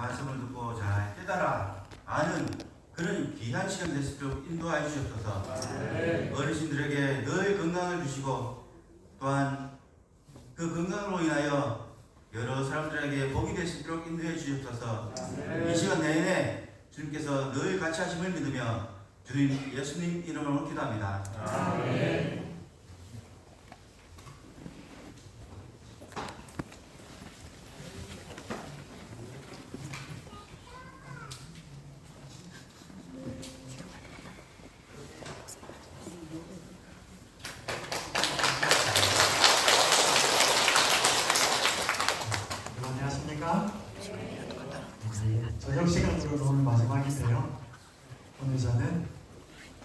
말씀을 듣고 잘 깨달아 아는 그런 귀한 시간 될 수 있도록 인도하여 주시옵소서. 어르신들에게 늘 건강을 주시고 또한 그 건강으로 인하여 여러 사람들에게 복이 될 수 있도록 인도해 주시옵소서. 이 시간 내내 주님께서 늘 같이 하심을 믿으며 주님 예수님 이름으로 기도합니다. 아멘. 저녁 시간으로 오늘 마지막인데요. 오늘 저는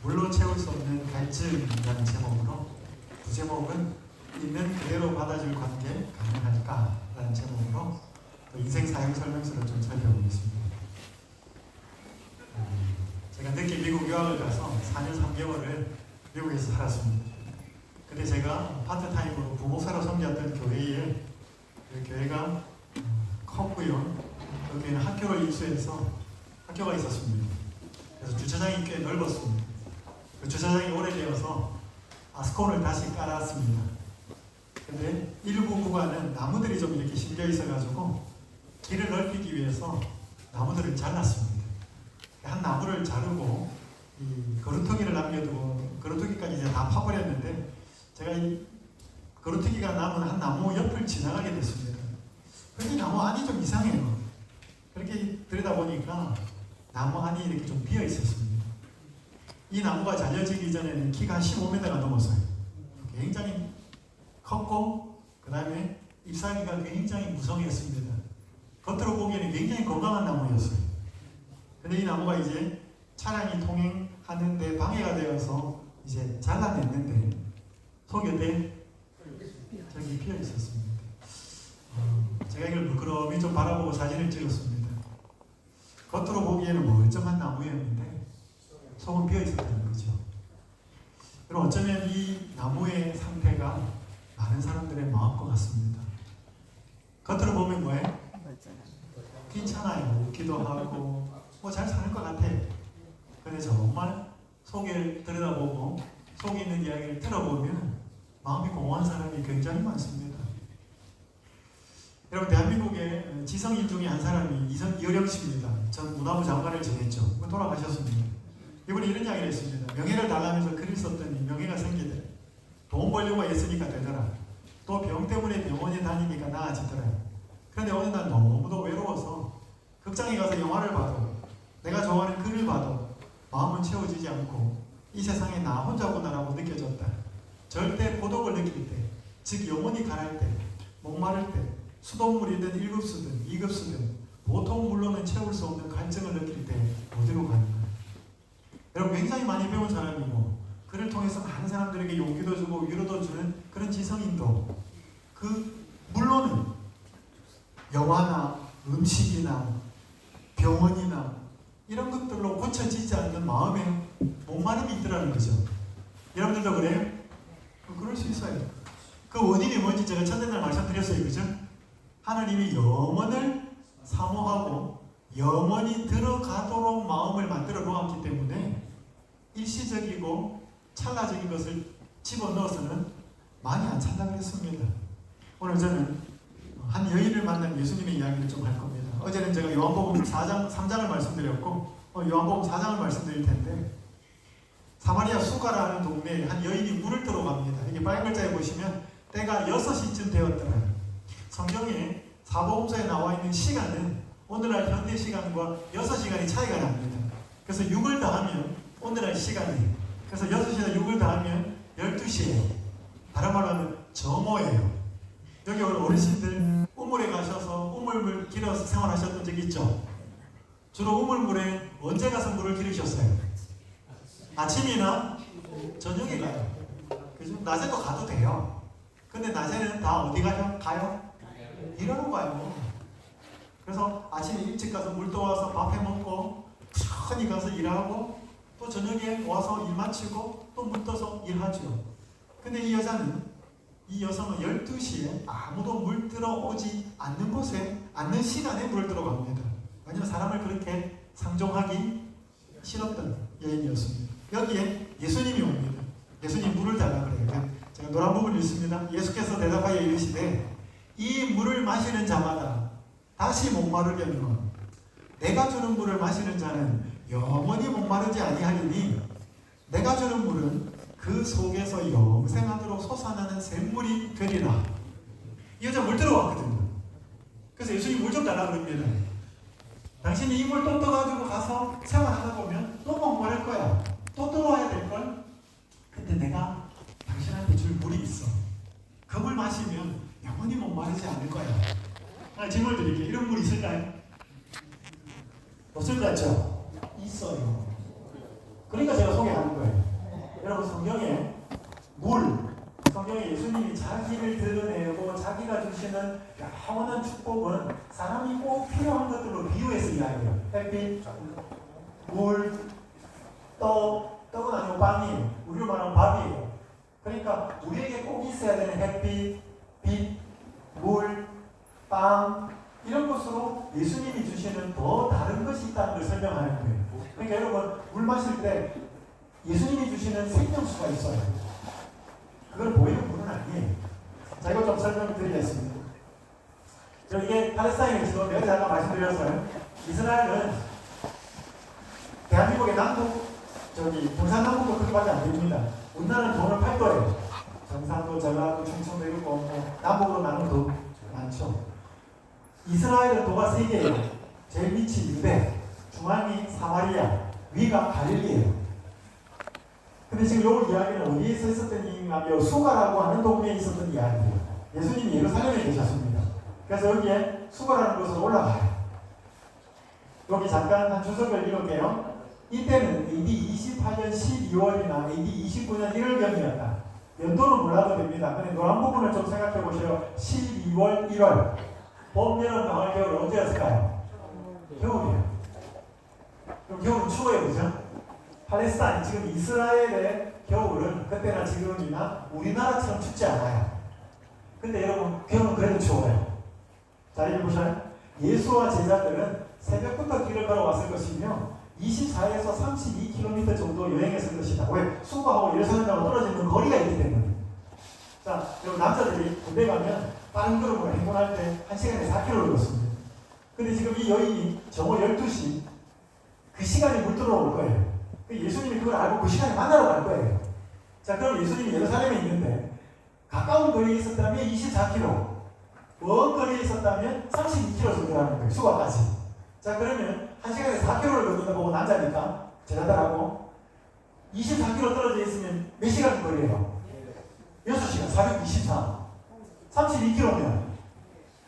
물로 채울 수 없는 갈증이라는 제목으로, 두 제목은 있는 그대로 받아줄 관계 가능할까? 라는 제목으로 인생 사용 설명서를 좀 살펴보겠습니다. 제가 늦게 미국 유학을 가서 4년 3개월을 미국에서 살았습니다. 근데 제가 파트타임으로 부목사로 섬겼던 교회에, 그 교회가 컸고요. 여기에는 학교를 인수해서 학교가 있었습니다. 그래서 주차장이 꽤 넓었습니다. 그 주차장이 오래되어서 아스콘을 다시 깔았습니다. 근데 일부 구간은 나무들이 좀 이렇게 심겨 있어가지고 길을 넓히기 위해서 나무들을 잘랐습니다. 한 나무를 자르고 이 거루터기를 남겨두고 거루터기까지 이제 다 파버렸는데, 제가 이 거루터기가 남은 한 나무 옆을 지나가게 됐습니다. 근데 나무 안이 좀 이상해요. 그렇게 들여다보니까 나무 안이 이렇게 좀 비어 있었습니다. 이 나무가 잘려지기 전에는 키가 한 15m가 넘었어요. 굉장히 컸고, 그 다음에 잎사귀가 굉장히 무성했습니다. 겉으로 보기에는 굉장히 건강한 나무였어요. 근데 이 나무가 이제 차량이 통행하는데 방해가 되어서 이제 잘라냈는데 속곁에 저기 비어 있었습니다. 제가 이걸 물끄러미 좀 바라보고 사진을 찍었습니다. 겉으로 보기에는 멀쩡한 나무였는데 속은 비어 있었다는 거죠. 그럼 어쩌면 이 나무의 상태가 많은 사람들의 마음과 같습니다. 겉으로 보면 뭐예요? 괜찮아요. 웃기도 하고 뭐 잘 사는 것 같아요. 근데 정말 속을 들여다보고 속에 있는 이야기를 들어보면 마음이 공허한 사람이 굉장히 많습니다. 여러분, 대한민국의 지성인 중에 한 사람이 이어령 씨입니다. 전 문화부 장관을 지냈죠. 돌아가셨습니다. 이분이 이런 이야기를 했습니다. 명예를 달라면서 글을 썼더니 명예가 생기더라. 돈 벌려고 애쓰니까 되더라. 또 병 때문에 병원에 다니니까 나아지더라. 그런데 어느 날 너무도 외로워서 극장에 가서 영화를 봐도, 내가 좋아하는 글을 봐도 마음은 채워지지 않고 이 세상에 나 혼자구나라고 느껴졌다. 절대 고독을 느낄 때, 즉 영혼이 가랄 때, 목마를 때, 수돗물이든 1급수든 2급수든 보통 물로는 채울 수 없는 갈증을 느낄 때 어디로 가는가? 여러분, 굉장히 많이 배운 사람이고 그를 통해서 많은 사람들에게 용기도 주고 위로도 주는 그런 지성인도, 그 물로는 영화나 음식이나 병원이나 이런 것들로 고쳐지지 않는 마음에 목마름이 있더라는 거죠. 여러분들도 그래요? 그럴 수 있어요. 그 원인이 뭔지 제가 첫날 말씀드렸어요. 그죠? 하나님이 영원을 사모하고 영원히 들어가도록 마음을 만들어 놓았기 때문에 일시적이고 찰나적인 것을 집어넣어서는 많이 안 찬다 그랬습니다. 오늘 저는 한 여인을 만난 예수님의 이야기를 좀 할 겁니다. 어제는 제가 요한복음 3장을 말씀드렸고 요한복음 4장을 말씀드릴 텐데, 사마리아 수가라는 동네에 한 여인이 물을 뜨러 갑니다. 이게 바이블자에 보시면 때가 6시쯤 되었더라. 성경에 사복음서에 나와 있는 시간은 오늘날 현대 시간과 6시간이 차이가 납니다. 그래서 6을 더하면 오늘날 시간이에요. 그래서 6시에서 6을 더하면 12시예요. 다른 말로 하면 정오예요. 여기 어르신들 우물에 가셔서 우물물 길어서 생활하셨던 적 있죠? 주로 우물물에 언제 가서 물을 기르셨어요? 아침이나 저녁에 가요. 그죠? 낮에도 가도 돼요. 근데 낮에는 다 어디 가요? 일하러 가요. 그래서 아침에 일찍 가서 물 떠와서 밥 해먹고 천천히 가서 일하고, 또 저녁에 와서 일 마치고 또 물 떠서 일하죠. 근데 이 여성은 12시에 아무도 물 들어오지 않는 곳에, 않는 시간에 물을 들어갑니다. 왜냐하면 사람을 그렇게 상종하기 싫었던 여인이었습니다. 여기에 예수님이 옵니다. 예수님 물을 달라 그래요. 제가 노란 부분 읽습니다. 예수께서 대답하여 이르시되 이 물을 마시는 자마다 다시 목마르려면 내가 주는 물을 마시는 자는 영원히 목마르지 아니하리니 내가 주는 물은 그 속에서 영생하도록 솟아나는 샘물이 되리라. 이 여자 물 들어왔거든요. 그래서 예수님 물 좀 달라 그럽니다. 당신이 이 물 또 떠가지고 가서 생활하다 보면 또 목마를 거야. 또 들어와야 될걸. 근데 내가 당신한테 줄 물이 있어. 그 물 마시면 영원히 목마르지 않을 거야. 질문 드릴게요. 이런 물 있을까요? 없을 것 같죠? 있어요. 그러니까 제가 소개하는 거예요. 여러분 성경에 성경에 예수님이 자기를 드러내고 자기가 주시는 영원한 축복은 사람이 꼭 필요한 것들로 비유해서 이야기해요. 햇빛, 물, 떡은 아니고 빵이에요. 우리로 말하면 밥이에요. 그러니까 우리에게 꼭 있어야 되는 햇빛, 빛, 물, 빵 이런 것으로 예수님이 주시는 더 다른 것이 있다는 걸 설명하는 거예요. 그러니까 여러분 물 마실 때 예수님이 주시는 생명수가 있어요. 그걸 보이는 물은 아니에요. 자, 이거 좀 설명드리겠습니다. 이게 팔레스타인의 지도 내가 잠깐 말씀드렸어요. 이스라엘은 대한민국의 경상남북도 크게밖에 안 됩니다. 우리나라는 돈을 8도예요. 경상도, 전라도, 충청도 이렇고 남북으로 나누면 더 많죠. 이스라엘은 도가 3개예요. 제일 밑이 유대, 중앙이 사마리아, 위가 갈릴리예요. 근데 지금 요 이야기는 어디에서 있었던 얘기냐면 수가라고 하는 동네에 있었던 이야기예요. 예수님이 예루살렘에 계셨습니다. 그래서 여기에 수가라는 곳으로 올라가요. 여기 잠깐 한 주석을 읽을게요. 이때는 AD 28년 12월이나 AD 29년 1월경이었다. 연도는 몰라도 됩니다. 근데 노란 부분을 좀 생각해 보세요. 12월, 1월. 봄, 여름, 가을, 겨울 언제였을까요? 겨울이에요. 그럼 겨울은 추워요, 그죠? 팔레스타인, 지금 이스라엘의 겨울은 그때나 지금이나 우리나라처럼 춥지 않아요. 근데 여러분, 겨울은 그래도 추워요. 자, 여기 보셔요. 예수와 제자들은 새벽부터 길을 걸어왔을 것이며 24에서 32km 정도 여행했을 것이다. 왜? 수가하고 예루살렘하고 떨어져 있는 거리가 있기 때문에. 자, 여러분 남자들이 군대 가면 빠른 걸음으로 행군할 때 1시간에 4km 걸었습니다. 근데 지금 이 여인이 정오 12시 그 시간에 물 들어올 거예요. 예수님이 그걸 알고 그 시간에 만나러 갈 거예요. 자, 그럼 예수님이 예루살렘에 있는데 가까운 거리에 있었다면 24km, 먼 거리에 있었다면 32km 정도라는 거예요. 수가까지. 자, 그러면 1시간에 4km를 걷는다 보고 남자니까 제자들하고 24km 떨어져 있으면 몇 시간 거리예요? 6시간, 424. 32km면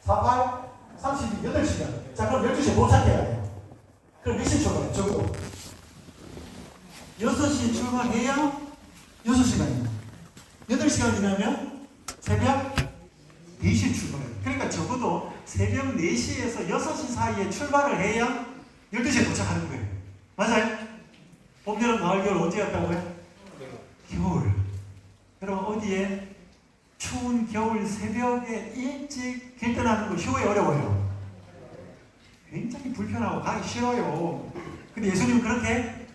48, 32, 8시간. 자, 그럼 12시에 도착해야 돼요. 그럼 몇 시 출발해요? 적어도 6시에 출발해야 6시간이에요. 8시간 지나면 새벽 4시에 출발해요. 그러니까 적어도 새벽 4시에서 6시 사이에 출발을 해야 12시에 도착하는 거예요. 맞아요? 봄, 여름, 가을, 겨울 언제 갔다고요? 겨울. 여러분 어디에 추운 겨울 새벽에 일찍 길 떠나는 거 쉬워요? 어려워요? 굉장히 불편하고 가기 싫어요. 근데 예수님은 그렇게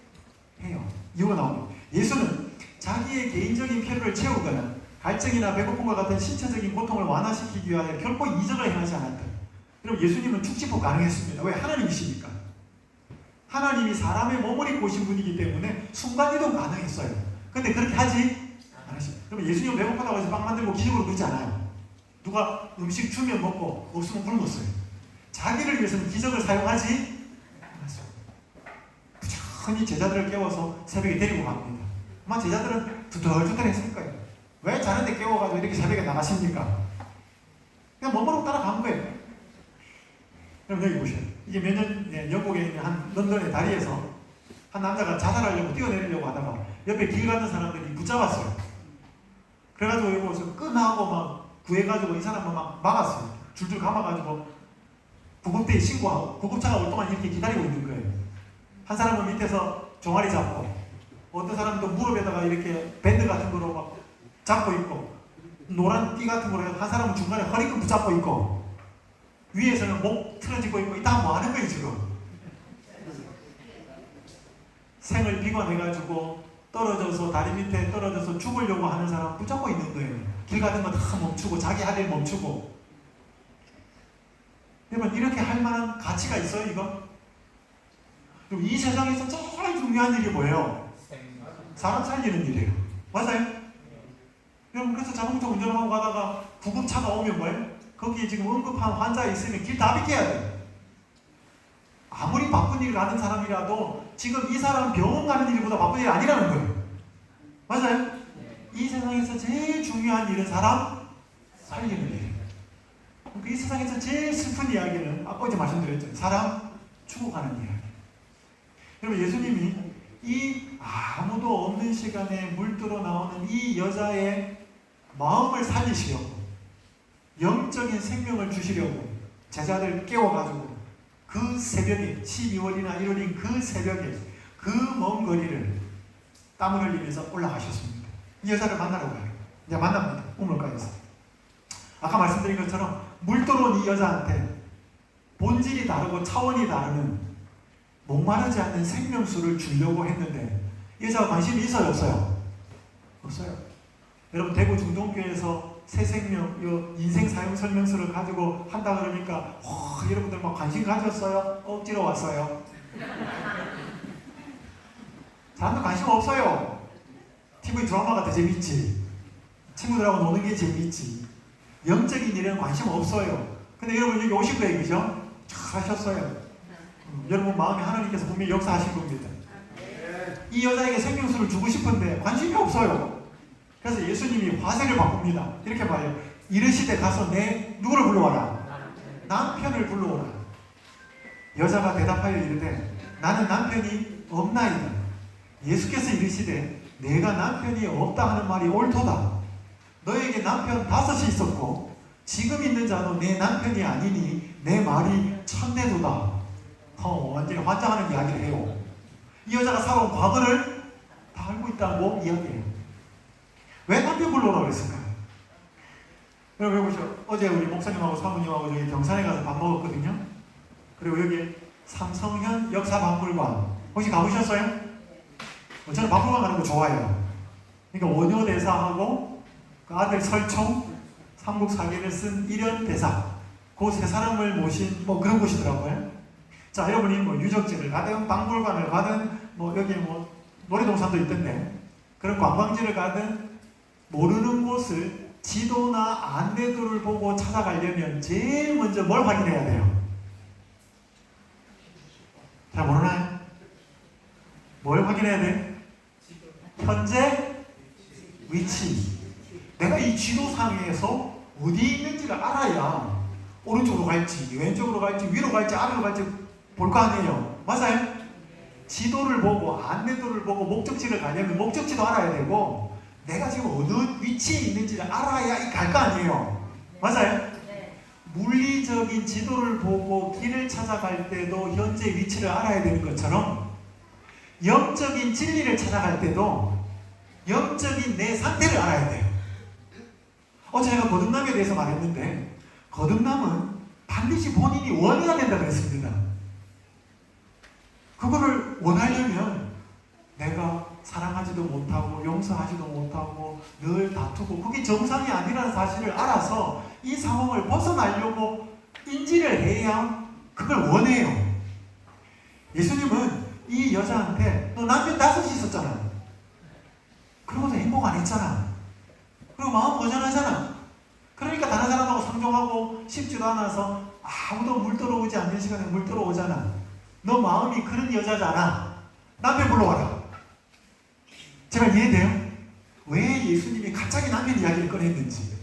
해요. 이유가 나옵니다. 예수는 자기의 개인적인 필요를 채우거나 갈증이나 배고픔과 같은 신체적인 고통을 완화시키기 위하여 결코 이적을 행하지 않았다. 그럼 예수님은 축지법 가능했습니다. 왜? 하나님이시니까. 하나님이 사람의 몸을 입고 오신 분이기 때문에 순간이동 가능했어요. 근데 그렇게 하지 않으십니다. 그럼 예수님은 배고프다고 해서 빵 만들고 기적으로 그러지 않아요. 누가 음식 주면 먹고 없으면 굶었어요. 자기를 위해서는 기적을 사용하지 않았어요. 부지런히 제자들을 깨워서 새벽에 데리고 갑니다. 아마 제자들은 두덜두덜 했을 거예요. 왜 자는데 깨워가지고 이렇게 새벽에 나가십니까? 그냥 몸으로 따라간 거예요. 그럼 여기 보세요. 이게 몇 년, 영국에 있는 한 런던의 다리에서 한 남자가 자살하려고 뛰어내리려고 하다가 옆에 길 가는 사람들이 붙잡았어요. 그래가지고 이거 끈하고 막 구해가지고 이 사람을 막 막았어요. 줄줄 감아가지고 구급대에 신고하고 구급차가 올 동안 이렇게 기다리고 있는 거예요. 한 사람은 밑에서 종아리 잡고 어떤 사람도 무릎에다가 이렇게 밴드 같은 거로 막 잡고 있고 노란 띠 같은 거로 한 사람은 중간에 허리끈 붙잡고 있고 위에서는 목 틀어지고 있고 이따 뭐 하는 거예요 지금. 생을 비관해가지고 떨어져서 다리 밑에 떨어져서 죽으려고 하는 사람 무조건 있는 거예요. 길 가는 거 다 멈추고 자기 할 일 멈추고. 여러분 이렇게 할 만한 가치가 있어요 이거? 그리고 이 세상에서 제일 중요한 일이 뭐예요? 사람 살리는 일이에요. 맞아요? 여러분 그래서 자동차 운전하고 가다가 구급차가 오면 뭐예요? 거기에 지금 응급한 환자 있으면 길 다 비켜야 돼요. 아무리 바쁜 일을 하는 사람이라도 지금 이 사람 병원 가는 일보다 바쁜 일이 아니라는 거예요. 맞아요? 이 세상에서 제일 중요한 일은 사람 살리는 일이에요. 이 세상에서 제일 슬픈 이야기는 아까 어제 말씀드렸죠. 사람 죽어가는 이야기. 여러분 예수님이 이 아무도 없는 시간에 물들어 나오는 이 여자의 마음을 살리시려고 영적인 생명을 주시려고 제자들 깨워가지고 그 새벽에 12월이나 1월인 그 새벽에 그 먼 거리를 땀을 흘리면서 올라가셨습니다. 이 여자를 만나러 가요. 이제 만납니다. 우물가에서. 아까 말씀드린 것처럼 물 들어온 이 여자한테 본질이 다르고 차원이 다르는 목마르지 않는 생명수를 주려고 했는데 이 여자가 관심이 있어요? 없어요? 없어요. 여러분 대구 중동교회에서 새생명 인생 사용 설명서를 가지고 한다 그러니까 여러분들 막 관심 가졌어요? 억지로 왔어요? 사람들 관심 없어요. TV 드라마가 더 재밌지. 친구들하고 노는 게 재밌지. 영적인 일에는 관심 없어요. 근데 여러분 여기 오신 거예요, 그죠? 잘하셨어요. 여러분 마음에 하나님께서 분명히 역사하신 겁니다. 이 여자에게 생명수를 주고 싶은데 관심이 없어요. 그래서 예수님이 화세를 바꿉니다. 이렇게 말해요. 이르시되 가서 내 누구를 불러와라? 남편을 불러오라. 여자가 대답하여 이르되 나는 남편이 없나이다. 예수께서 이르시되 내가 남편이 없다 하는 말이 옳도다. 너에게 남편 5이 있었고 지금 있는 자도 내 남편이 아니니 내 말이 참되도다. 완전히 환장하는 이야기를 해요. 이 여자가 살아온 과거를 다 알고 있다고 이야기해요. 왜 남편 불러오라고 그랬을까요? 여러분 보시죠. 어제 우리 목사님하고 사모님하고 저기 경산에 가서 밥 먹었거든요. 그리고 여기 삼성현 역사박물관 혹시 가보셨어요? 저는 박물관 가는 거 좋아해요. 그러니까 원효대사하고 그 아들 설총 삼국 사기를 쓴 일연대사 그 세 사람을 모신 뭐 그런 곳이더라고요. 자, 여러분이 뭐 유적지를 가든 박물관을 가든 뭐 여기 뭐 놀이동산도 있던데 그런 관광지를 가든 모르는 곳을 지도나 안내도를 보고 찾아가려면 제일 먼저 뭘 확인해야 돼요? 잘 모르나요? 뭘 확인해야 돼? 현재 위치. 내가 이 지도상에서 어디 있는지를 알아야 오른쪽으로 갈지 왼쪽으로 갈지 위로 갈지 아래로 갈지 볼 거 아니에요. 맞아요? 지도를 보고 안내도를 보고 목적지를 가려면 목적지도 알아야 되고 내가 지금 어느 위치에 있는지를 알아야 갈 거 아니에요. 맞아요? 물리적인 지도를 보고 길을 찾아갈 때도 현재 위치를 알아야 되는 것처럼 영적인 진리를 찾아갈 때도 영적인 내 상태를 알아야 돼요. 어제 제가 거듭남에 대해서 말했는데 거듭남은 반드시 본인이 원해야 된다고 했습니다. 그거를 원하려면 내가 사랑하지도 못하고 용서하지도 못하고 늘 다투고 그게 정상이 아니라는 사실을 알아서 이 상황을 벗어나려고 인지를 해야 그걸 원해요. 예수님은 이 여자한테 너 남편 5이 있었잖아. 그러고도 행복 안 했잖아. 그리고 마음 고전하잖아. 그러니까 다른 사람하고 상종하고 싶지도 않아서 아무도 물 들어오지 않는 시간에 물 들어오잖아. 너 마음이 그런 여자잖아. 남편 불러와라. 제발 이해돼요? 왜 예수님이 갑자기 남편 이야기를 꺼냈는지.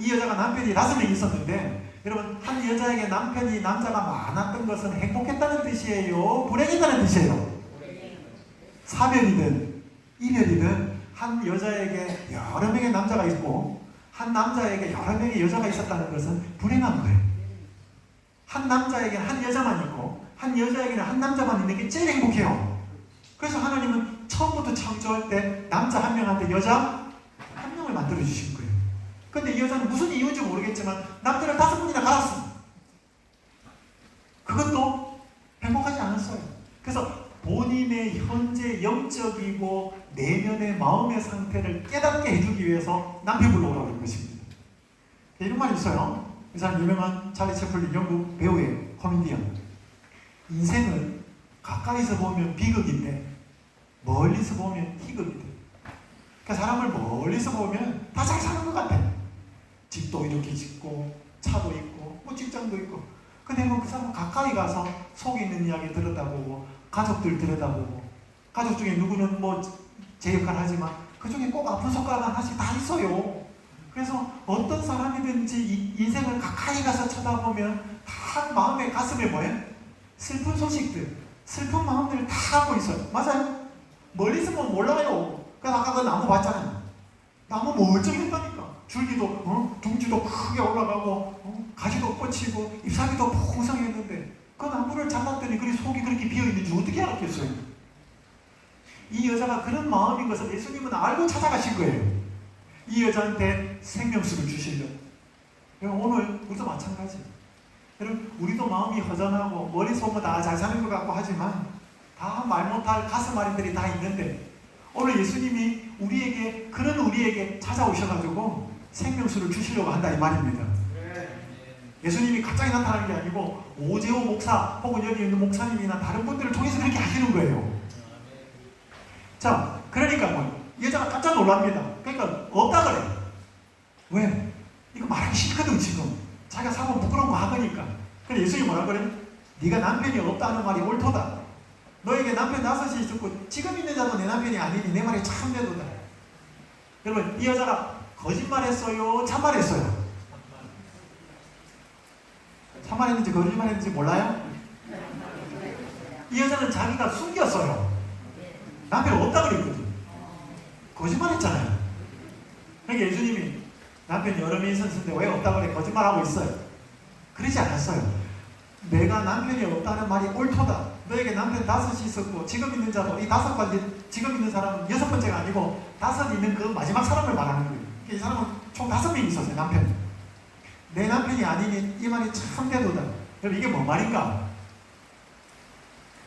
이 여자가 남편이 5명 있었는데 여러분 한 여자에게 남편이 남자가 많았던 것은 행복했다는 뜻이에요? 불행했다는 뜻이에요? 사별이든 이별이든 한 여자에게 여러 명의 남자가 있고 한 남자에게 여러 명의 여자가 있었다는 것은 불행한 거예요. 한 남자에게는 한 여자만 있고 한 여자에게는 한 남자만 있는 게 제일 행복해요. 그래서 하나님은 처음부터 창조할 때 남자 한 명한테 여자 한 명을 만들어 주신 거예요. 근데 이 여자는 무슨 이유인지 모르겠지만 남자를 5분이나 갈았어. 그것도 행복하지 않았어요. 그래서 본인 본인의 현재 영적이고 내면의 마음의 상태를 깨닫게 해주기 위해서 남편 불러오라고 하는 것입니다. 이런 말이 있어요. 이 사람 유명한 찰리 채플린 영국 배우의 코미디언. 인생은 가까이서 보면 비극인데 멀리서 보면 희극이 돼. 그 사람을 멀리서 보면 다 잘 사는 것 같아. 집도 이렇게 짓고 차도 있고 뭐 직장도 있고. 근데 그 사람 가까이 가서 속에 있는 이야기 들여다보고 가족들 들여다보고 가족 중에 누구는 뭐 제 역할 하지만 그 중에 꼭 아픈 손가락 하나씩 다 있어요. 그래서 어떤 사람이든지 인생을 가까이 가서 쳐다보면 다 마음에 가슴에 뭐예요? 슬픈 소식들, 슬픈 마음들을 다 하고 있어요. 맞아요? 멀리서 보면 몰라요. 그래서 아까 그 나무 봤잖아요. 나무 멀쩡했다니까. 줄기도 둥지도 크게 올라가고 가지도 뻗치고 잎사귀도 풍성했는데 그 나무를 잘랐더니 그 속이 그렇게 비어있는지 어떻게 알았겠어요? 이 여자가 그런 마음인 것을 예수님은 알고 찾아가신 거예요. 이 여자한테 생명수를 주시려고. 오늘 우리도 마찬가지예요. 여러분 우리도 마음이 허전하고 머릿속 보면 다 잘 사는 것 같고 하지만 다 말 못할 가슴 아린들이 다 있는데 오늘 예수님이 그런 우리에게 찾아오셔가지고 생명수를 주시려고 한다 이 말입니다. 예수님이 갑자기 나타나는 게 아니고 오재호 목사 혹은 여기 있는 목사님이나 다른 분들을 통해서 그렇게 하시는 거예요. 자, 그러니까 여자가 깜짝 놀랍니다. 그러니까 없다 그래. 왜? 이거 말하기 싫거든 지금. 자기가 사고 부끄러운 거 하거니까. 근데 예수님이 뭐라 그래? 네가 남편이 없다는 말이 옳도다. 너에게 남편 5이 있었고 지금 있는 자도 내 남편이 아니니 내 말이 참되도다. 여러분 이 여자가 거짓말했어요? 참말했어요? 참말했는지 거짓말했는지 몰라요? 이 여자는 자기가 숨겼어요. 남편이 없다 그랬거든. 거짓말했잖아요. 그러니까 예수님이 남편이 여러 명 있었는데 왜 없다 그래? 거짓말하고 있어요. 그러지 않았어요. 내가 남편이 없다는 말이 옳도다. 너에게 남편 5이 있었고 지금 있는 자도 이 5가지 지금 있는 사람은 6번째가 아니고 5 있는 그 마지막 사람을 말하는 거예요. 이 사람은 총 5명이 있었어요. 남편. 내 남편이 아니니 이 말이 참되도다. 여러분 이게 뭐 말인가?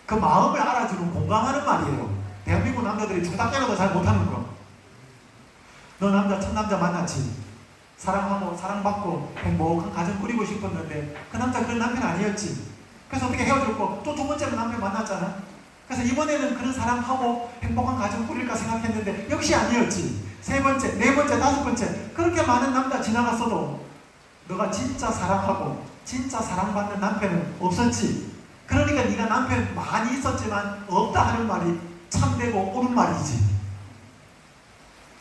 그 마음을 알아주는 공감하는 말이에요. 대한민국 남자들이 중학교라도 잘 못하는 거. 너 남자 첫 남자 만났지. 사랑하고 사랑받고 행복한 가정 꾸리고 싶었는데 그 남자 그런 남편 아니었지. 그래서 어떻게 헤어졌고 또 2번째로 남편 만났잖아. 그래서 이번에는 그런 사람하고 행복한 가정 꾸릴까 생각했는데 역시 아니었지. 3번째, 4번째, 5번째 그렇게 많은 남자 지나갔어도 너가 진짜 사랑하고 진짜 사랑받는 남편은 없었지. 그러니까 네가 남편 많이 있었지만 없다 하는 말이 참되고 옳은 말이지.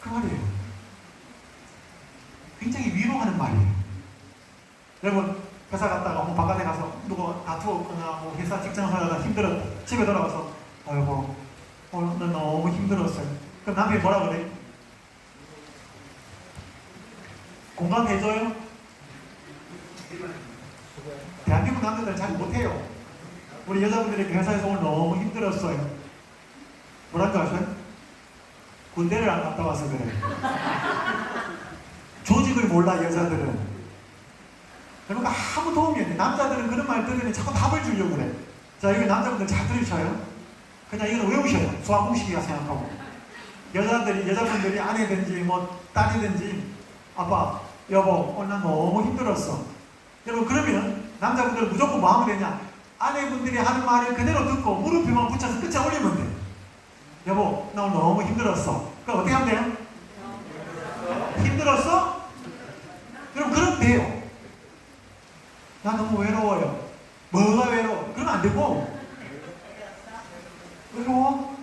그 말이에요. 굉장히 위로하는 말이에요. 여러분 회사 갔다가 뭐 바깥에 가서 누구 다투었거나 뭐 회사 직장 하다가 힘들었다. 집에 돌아가서 아이고 오늘 너무 힘들었어요. 그럼 남편이 뭐라 그래? 공감해줘요? 대한민국 남자들은 잘 못해요. 우리 여자분들이 회사에서 오늘 너무 힘들었어요. 뭐라는 줄 아세요? 군대를 안 갔다 와서 그래. 조직을 몰라 여자들은. 그러니까 아무 도움이 안 돼. 남자들은 그런 말 들으면 자꾸 답을 주려고 그래. 자, 여기 남자분들 잘 들으셔요. 그냥 이거는 외우셔요. 수학 공식이라 생각하고. 여자분들이 아내든지 뭐 딸이든지 아빠, 여보, 오늘 난 너무 힘들었어. 여러분 그러면 남자분들은 무조건 뭐 하면 되냐? 아내분들이 하는 말을 그대로 듣고 무릎에만 붙여서 끝에 올리면 돼. 여보, 나 오늘 너무 힘들었어. 그럼 어떻게 하면 돼요? 힘들었어? 여러분 그러면 돼요. 나 너무 외로워요. 뭐가 외로워? 그러면 안 되고 외로워?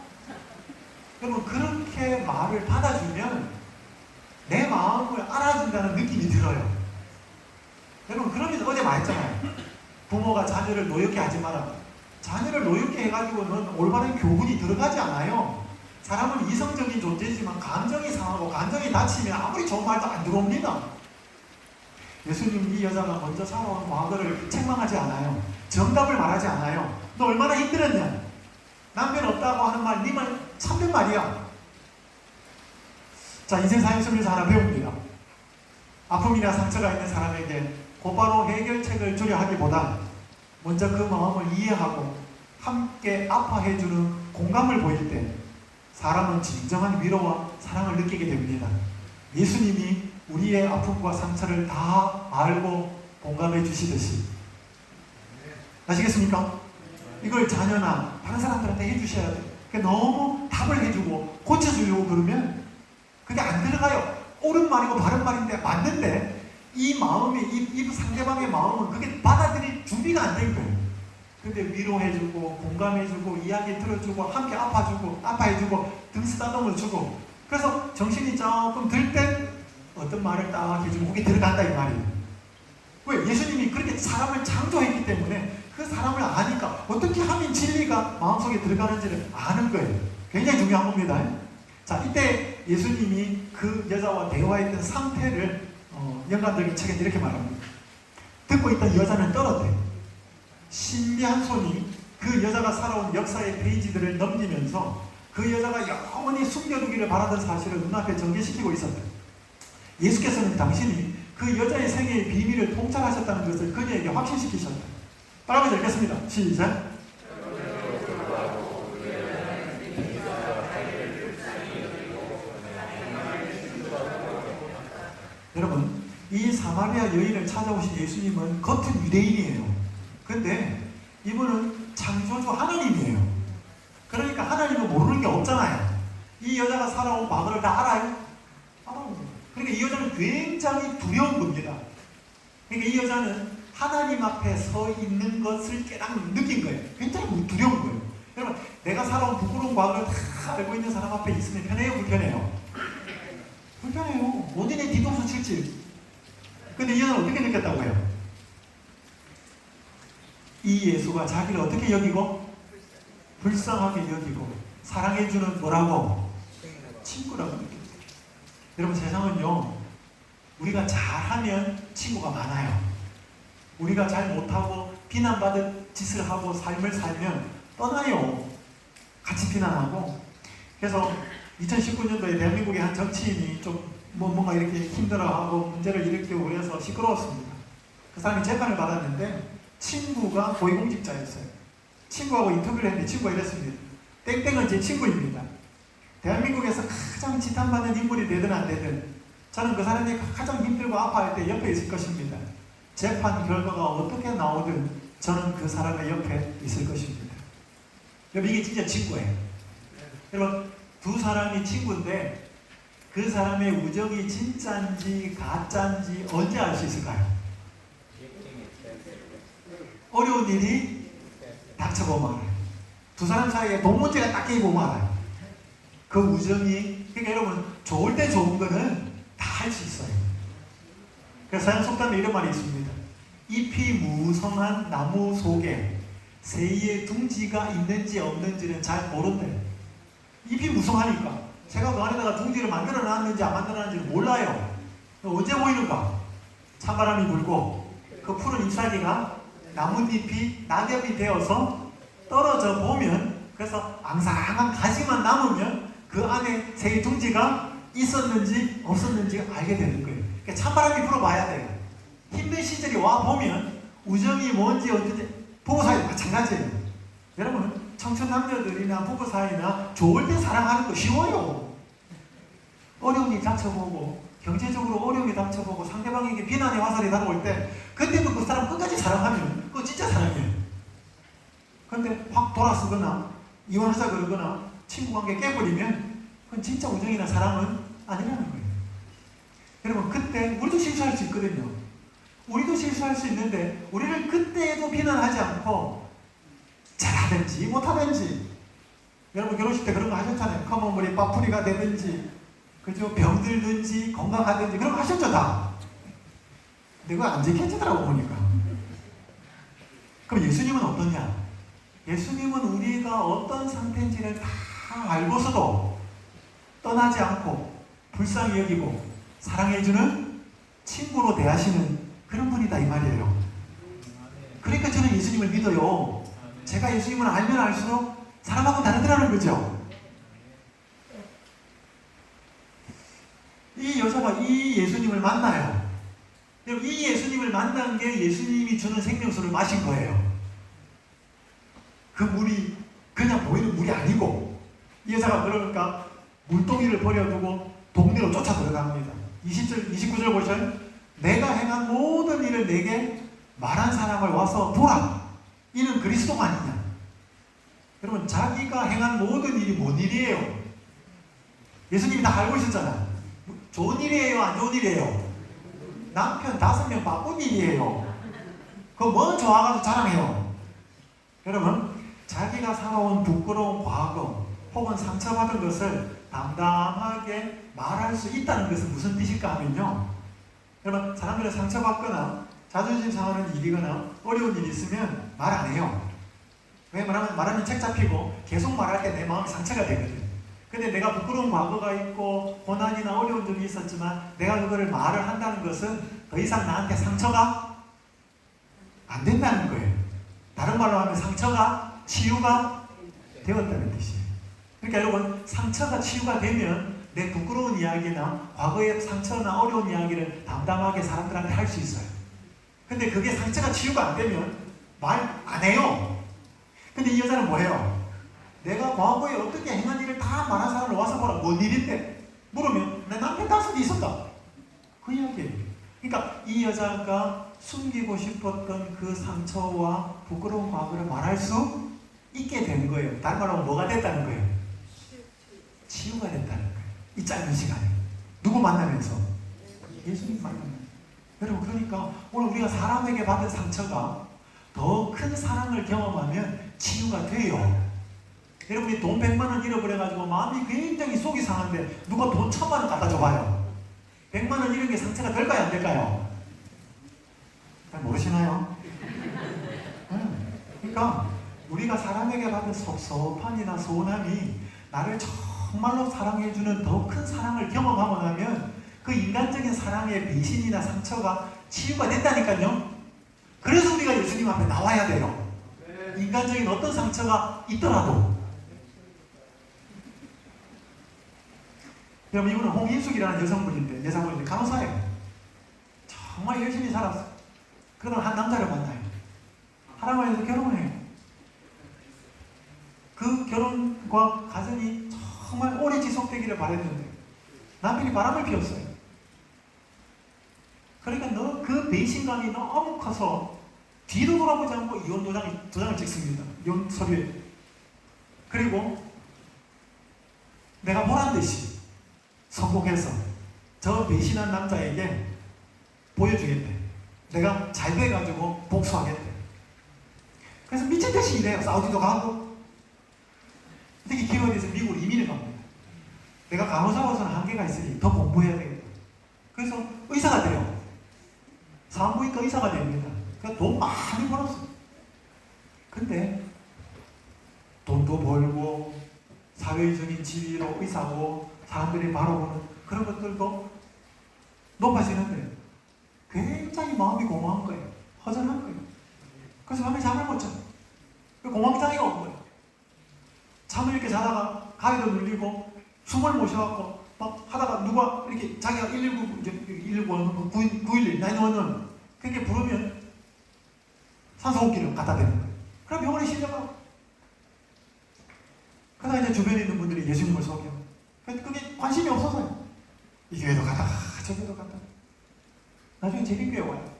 여러분 그렇게 말을 받아주면 내 마음을 알아준다는 느낌이 들어요. 여러분 그러면 어제 말했잖아요. 부모가 자녀를 노엽게 하지 마라. 자녀를 노엽게 해가지고는 올바른 교훈이 들어가지 않아요. 사람은 이성적인 존재지만 감정이 상하고 감정이 다치면 아무리 좋은 말도 안 들어옵니다. 예수님 이 여자가 먼저 살아온 과거를 책망하지 않아요. 정답을 말하지 않아요. 너 얼마나 힘들었냐? 남편 없다고 하는 말, 네 말 참된 말이야. 자, 인생 사연 속에서 하나 배웁니다. 아픔이나 상처가 있는 사람에게 곧바로 해결책을 주려 하기보다 먼저 그 마음을 이해하고 함께 아파해주는 공감을 보일 때 사람은 진정한 위로와 사랑을 느끼게 됩니다. 예수님이 우리의 아픔과 상처를 다 알고 공감해 주시듯이. 아시겠습니까? 이걸 자녀나 다른 사람들한테 해주셔야 돼요. 너무 답을 해주고 고쳐주려고 그러면 그게 안 들어가요. 옳은 말이고 바른 말인데 맞는데 이 마음이, 이 상대방의 마음은 그게 받아들일 준비가 안 된 거예요. 근데 위로해주고 공감해주고 이야기 들어주고 함께 아파해주고 등 쓰다듬어 주고 그래서 정신이 조금 들 때 어떤 말을 딱 해주고 그게 들어간다 이 말이에요. 왜? 예수님이 그렇게 사람을 창조했기 때문에 그 사람을 아니까 어떻게 하면 진리가 마음속에 들어가는지를 아는 거예요. 굉장히 중요한 겁니다. 자, 이때 예수님이 그 여자와 대화했던 상태를 영감적인 책에 이렇게 말합니다. 듣고 있던 여자는 떨었대. 신비한 손이 그 여자가 살아온 역사의 페이지들을 넘기면서 그 여자가 영원히 숨겨두기를 바라던 사실을 눈앞에 전개시키고 있었다. 예수께서는 당신이 그 여자의 생애의 비밀을 통찰하셨다는 것을 그녀에게 확신시키셨다. 따라서 읽겠습니다. 시작. 여러분, 이 사마리아 여인을 찾아오신 예수님은 겉은 유대인이에요. 근데 이분은 창조주 하나님이에요. 그러니까 하나님은 모르는 게 없잖아요. 이 여자가 살아온 과거를 다 알아요? 알아요. 그러니까 이 여자는 굉장히 두려운 겁니다. 그러니까 이 여자는 하나님 앞에 서 있는 것을 깨닫는 느낀 거예요. 굉장히 두려운 거예요. 여러분, 내가 살아온 부끄러운 과거를 다 알고 있는 사람 앞에 있으면 편해요? 불편해요? 불편해요. 어디에 뒤통수 칠지. 근데 이 여자는 어떻게 느꼈다고 해요? 이 예수가 자기를 어떻게 여기고? 불쌍하게 여기고 사랑해주는 뭐라고? 친구라고 느꼈어요. 여러분, 세상은요, 우리가 잘하면 친구가 많아요. 우리가 잘 못하고 비난받을 짓을 하고 삶을 살면 떠나요. 같이 비난하고. 그래서 2019년도에 대한민국의 한 정치인이 좀 뭔가 이렇게 힘들어하고 문제를 일으키고 그래서 시끄러웠습니다. 그 사람이 재판을 받았는데 친구가 고위공직자였어요. 친구하고 인터뷰를 했는데 친구가 이랬습니다. 땡땡은 제 친구입니다. 대한민국에서 가장 지탄받는 인물이 되든 안 되든 저는 그 사람이 가장 힘들고 아파할 때 옆에 있을 것입니다. 재판 결과가 어떻게 나오든 저는 그 사람의 옆에 있을 것입니다. 여러분, 이게 진짜 친구예요. 여러분, 두 사람이 친구인데 그 사람의 우정이 진짜인지 가짜인지 언제 알 수 있을까요? 어려운 일이 닥쳐보면 알아요. 두 사람 사이에 돈 문제가 딱 끼고 알아요. 그 우정이, 그러니까 여러분, 좋을 때 좋은 거는 다 할 수 있어요. 그래서 서양 속담에 이런 말이 있습니다. 잎이 무성한 나무 속에 새의 둥지가 있는지 없는지는 잘 모른대요. 잎이 무성하니까 제가 그 안에다가 둥지를 만들어 놨는지 안 만들어 놨는지 몰라요. 언제 보이는가? 찬바람이 불고 그 푸른 잎사귀가 나뭇잎이 낙엽이 되어서 떨어져 보면, 그래서 앙상한 가지만 남으면 그 안에 새의 둥지가 있었는지 없었는지 알게 되는 거예요. 그러니까 찬바람이 불어봐야 돼요. 힘든 시절이 와 보면 우정이 뭔지 어떤지, 부부 사이 마찬가지예요. 여러분, 청춘 남녀들이나 부부 사이나 좋을 때 사랑하는 거 쉬워요. 어려움이 닥쳐보고 경제적으로 어려움이 닥쳐보고 상대방에게 비난의 화살이 다가올 때 그때도 그 사람 끝까지 사랑하면 그거 진짜 사랑이에요. 근데 확 돌아서거나 이혼하자 그러거나 친구관계 깨버리면 그건 진짜 우정이나 사랑은 아니라는 거예요. 여러분, 그때 우리도 실수할 수 있거든요. 우리도 실수할 수 있는데 우리를 그때에도 비난하지 않고 잘하든지 못하든지, 여러분 결혼식 때 그런 거 하셨잖아요. 커먼물이 빠풀이가 되든지, 그죠? 병들든지 건강하든지 그런 거 하셨죠 다. 근데 그거 안 지켜지더라고 보니까. 그럼 예수님은 어떠냐? 예수님은 우리가 어떤 상태인지를 다 알고서도 떠나지 않고 불쌍히 여기고 사랑해주는 친구로 대하시는 그런 분이다 이 말이에요. 그러니까 저는 예수님을 믿어요. 제가 예수님을 알면 알수록 사람하고 다르더라는 거죠. 이 여자가 이 예수님을 만나요. 이 예수님을 만난 게 예수님이 주는 생명수를 마신 거예요. 그 물이 그냥 보이는 물이 아니에요. 아니고 이 여자가 그러니까 물동이를 버려두고 동네로 쫓아 들어갑니다. 20절, 29절 보셔요. 내가 행한 모든 일을 내게 말한 사람을 와서 보라. 이는 그리스도가 아니냐. 여러분, 자기가 행한 모든 일이 뭔 일이에요? 예수님이 다 알고 있었잖아요. 좋은 일이에요? 안 좋은 일이에요? 남편 5명 바꾼 일이에요. 그거 뭐 좋아가지고 자랑해요? 여러분, 자기가 살아온 부끄러운 과거 혹은 상처받은 것을 담담하게 말할 수 있다는 것은 무슨 뜻일까 하면요, 여러분, 사람들은 상처받거나 자존심 상하는 일이거나 어려운 일이 있으면 말 안 해요. 왜 말하면 책 잡히고 계속 말할 때 내 마음이 상처가 되거든. 근데 내가 부끄러운 과거가 있고 고난이나 어려운 점이 있었지만 내가 그거를 말을 한다는 것은 더 이상 나한테 상처가 안 된다는 거예요. 다른 말로 하면 상처가 치유가 되었다는 뜻이에요. 그러니까 여러분, 상처가 치유가 되면 내 부끄러운 이야기나 과거의 상처나 어려운 이야기를 담담하게 사람들한테 할 수 있어요. 근데 그게 상처가 치유가 안 되면 말 안 해요. 근데 이 여자는 뭐예요? 내가 과거에 어떻게 행한 일을 다 말한 사람을 와서 보라. 뭔 일인데? 물으면 내 남편 5이 있었다. 그 이야기예요. 그러니까 이 여자가 숨기고 싶었던 그 상처와 부끄러운 과거를 말할 수 있게 된 거예요. 다른 말로 하면 뭐가 됐다는 거예요? 치유가 됐다는 거예요. 이 짧은 시간에. 누구 만나면서? 예수님 만나면서. 여러분, 그러니까 오늘 우리가 사람에게 받은 상처가 더 큰 사랑을 경험하면 치유가 돼요. 여러분이 돈 100만 원 잃어버려가지고 마음이 굉장히 속이 상한데 누가 돈 1000만 원 갖다 줘봐요. 100만 원 잃은 게 상처가 될까요? 안 될까요? 잘 모르시나요? 그러니까 우리가 사람에게 받은 섭섭함이나 서운함이 나를 정말로 사랑해주는 더 큰 사랑을 경험하고 나면 그 인간적인 사랑의 배신이나 상처가 치유가 된다니까요. 그래서 우리가 예수님 앞에 나와야 돼요. 인간적인 어떤 상처가 있더라도. 여러분, 이분은 홍인숙이라는 여성분인데 간호사예요. 정말 열심히 살았어. 그러다 한 남자를 만나요. 하나님께서 결혼을 해요. 그 결혼과 가정이 정말 오래 지속되기를 바랬는데 남편이 바람을 피웠어요. 그러니까 그 배신감이 너무 커서 뒤도 돌아보지 않고 이혼 도장을 찍습니다. 이혼 서류에. 그리고 내가 보란 듯이 성공해서 저 배신한 남자에게 보여주겠대. 내가 잘 돼가지고 복수하겠대. 그래서 미친 듯이 일해요. 사우디도 가고. 특히 기회에 대해서 미국으로 이민을 갑니다. 내가 간호사로서는 한계가 있으니 더 공부해야 되겠다. 그래서 의사가 돼요. 산부인과 의사가 됩니다. 그러니까 돈 많이 벌었어요. 근데 돈도 벌고 사회적인 지위로 의사고 사람들이 바라보는 그런 것들도 높아지는데 굉장히 마음이 공허한 거예요. 허전한 거예요. 그래서 밤에 잠을 못 자요. 공황장애가 온 거예요. 잠을 이렇게 자다가 가위도 눌리고 숨을 못 쉬어갖고 막 하다가 누가 이렇게 자기가 119, 911, 911 그렇게 부르면 산소호흡기를 갖다 대는 거예요. 그럼 병원에 실려가고. 그러다 이제 주변에 있는 분들이 예수님을 소개하고. 그게 관심이 없어서요. 이 교회도 갔다가 저 교회도 갔다가. 나중에 제비교회 와요.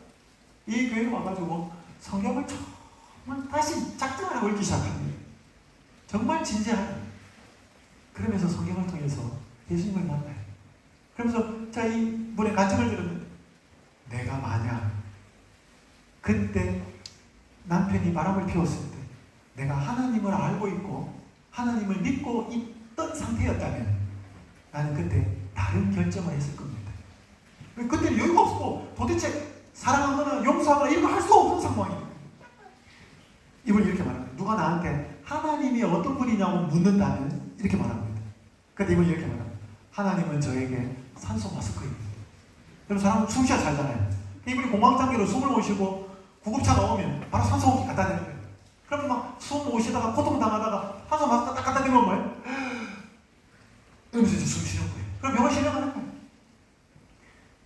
이 교회에 와가지고 성경을 정말 다시 작정하고 읽기 시작합니다. 정말 진지하게. 그러면서 성경을 통해서 예수님을 만나요. 그러면서 제가 이분의 간증을 들었는데 내가 만약 그때 남편이 바람을 피웠을 때 내가 하나님을 알고 있고 하나님을 믿고 있던 상태였다면 나는 그때 다른 결정을 했을 겁니다. 그때는 여유가 없고 도대체 사랑하거나 용서하거나 이런 거 할 수 없는 상황이에요. 이분이 이렇게 말합니다. 누가 나한테 하나님이 어떤 분이냐고 묻는다면 이렇게 말합니다. 근데 이분이 이렇게 말합니다. 하나님은 저에게 산소 마스크입니다. 그럼 사람은 숨 쉬어 살잖아요. 이분이 공황장애로 숨을 못 쉬고 구급차가 오면 바로 산소호흡기 갖다 대는 거예요. 그럼 막 숨 못 쉬다가 고통당하다가 산소 마스크 딱 갖다 대면 뭐예요? 이러면서 이제 숨 쉬는 거예요. 그럼 병원 실려가는 거예요.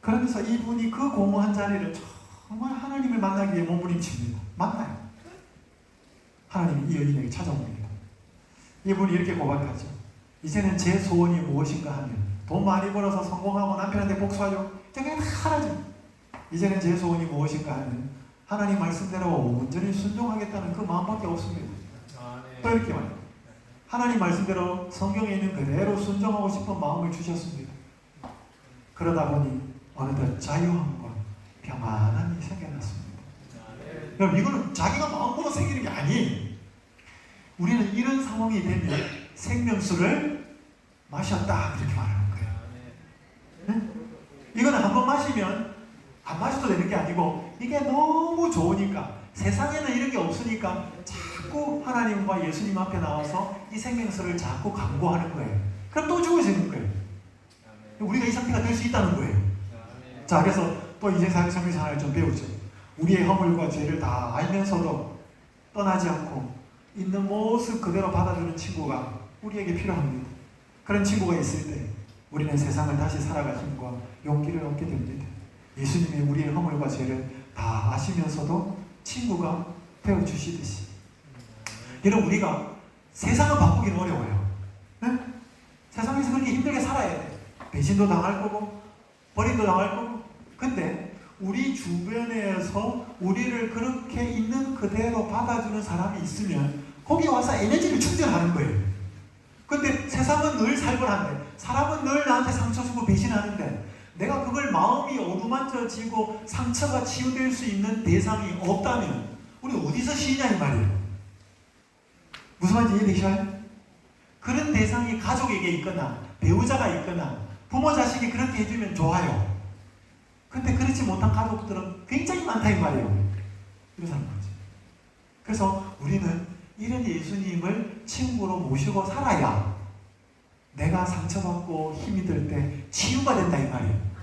그러면서 이분이 그 공허한 자리를 정말 하나님을 만나기 위해 몸부림칩니다. 만나요. 하나님이 이 여인에게 찾아옵니다. 이분이 이렇게 고백하죠. 이제는 제 소원이 무엇인가 하면 돈 많이 벌어서 성공하고 남편한테 복수하죠. 그게 다 사라져. 이제는 제 소원이 무엇인가 하면 하나님 말씀대로 온전히 순종하겠다는 그 마음밖에 없습니다. 또 이렇게 말해요. 하나님 말씀대로 성경에 있는 그대로 순종하고 싶은 마음을 주셨습니다. 그러다 보니 어느덧 자유함과 평안함이 생겨났습니다. 여러분, 이거는 자기가 마음으로 생기는 게 아니에요. 우리는 이런 상황이 되면 생명수를 마셨다 그렇게 말하는 거예요. 네? 이거는 한번 마시면 안 마셔도 되는 게 아니고 이게 너무 좋으니까 세상에는 이런 게 없으니까 자꾸 하나님과 예수님 앞에 나와서 이 생명수를 자꾸 강구하는 거예요. 그럼 또 죽어지는 거예요. 우리가 이 상태가 될 수 있다는 거예요. 자, 그래서 또 이제 성경생활을 좀 배우죠. 우리의 허물과 죄를 다 알면서도 떠나지 않고 있는 모습 그대로 받아주는 친구가 우리에게 필요합니다. 그런 친구가 있을 때 우리는 세상을 다시 살아갈 힘과 용기를 얻게 됩니다. 예수님이 우리의 허물과 죄를 다 아시면서도 친구가 되어주시듯이. 여러분, 우리가 세상을 바꾸기는 어려워요. 네? 세상에서 그렇게 힘들게 살아야 돼. 배신도 당할 거고 버림도 당할 거고. 근데 우리 주변에서 우리를 그렇게 있는 그대로 받아주는 사람이 있으면 거기 와서 에너지를 충전하는 거예요. 근데 세상은 늘 살벌한데, 사람은 늘 나한테 상처 주고 배신하는데, 내가 그걸 마음이 어루만져지고 상처가 치유될 수 있는 대상이 없다면 우리 어디서 쉬냐 이 말이에요. 무슨 말인지 이해되셔요? 그런 대상이 가족에게 있거나 배우자가 있거나 부모 자식이 그렇게 해주면 좋아요. 근데 그렇지 못한 가족들은 굉장히 많다 이 말이에요. 이러는 거죠. 그래서 우리는 이런 예수님을 친구로 모시고 살아야 내가 상처받고 힘이 들 때 치유가 된다 이 말이에요.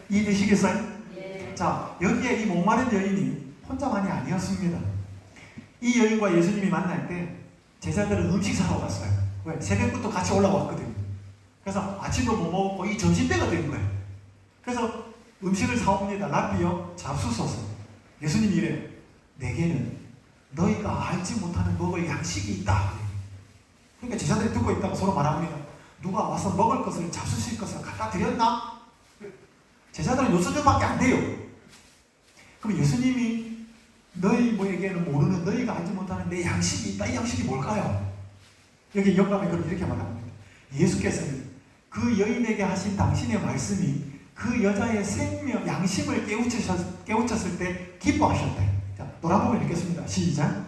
이해되시겠어요? 네. 자, 여기에 이 목마른 여인이 혼자만이 아니었습니다. 이 여인과 예수님이 만날 때 제자들은 음식 사러 갔어요. 왜? 새벽부터 같이 올라왔거든요. 그래서 아침도 못 먹었고 이 점심때가 된 거예요. 그래서 음식을 사옵니다. 랍비요, 잡수소서. 예수님이 이래요. 내게는 너희가 알지 못하는 먹을 양식이 있다. 그러니까 제자들이 듣고 있다고 서로 말합니다. 누가 와서 먹을 것을 잡수실 것을 갖다 드렸나? 제자들은 요 수준밖에 안 돼요. 그럼 예수님이 너희 뭐에게는 모르는 너희가 알지 못하는 내 양식이 있다. 이 양식이 뭘까요? 여기 영감에 그럼 이렇게 말합니다. 예수께서는 그 여인에게 하신 당신의 말씀이 그 여자의 생명, 양심을 깨우쳤을 때 기뻐하셨다. 자, 노란 부분 읽겠습니다. 시작.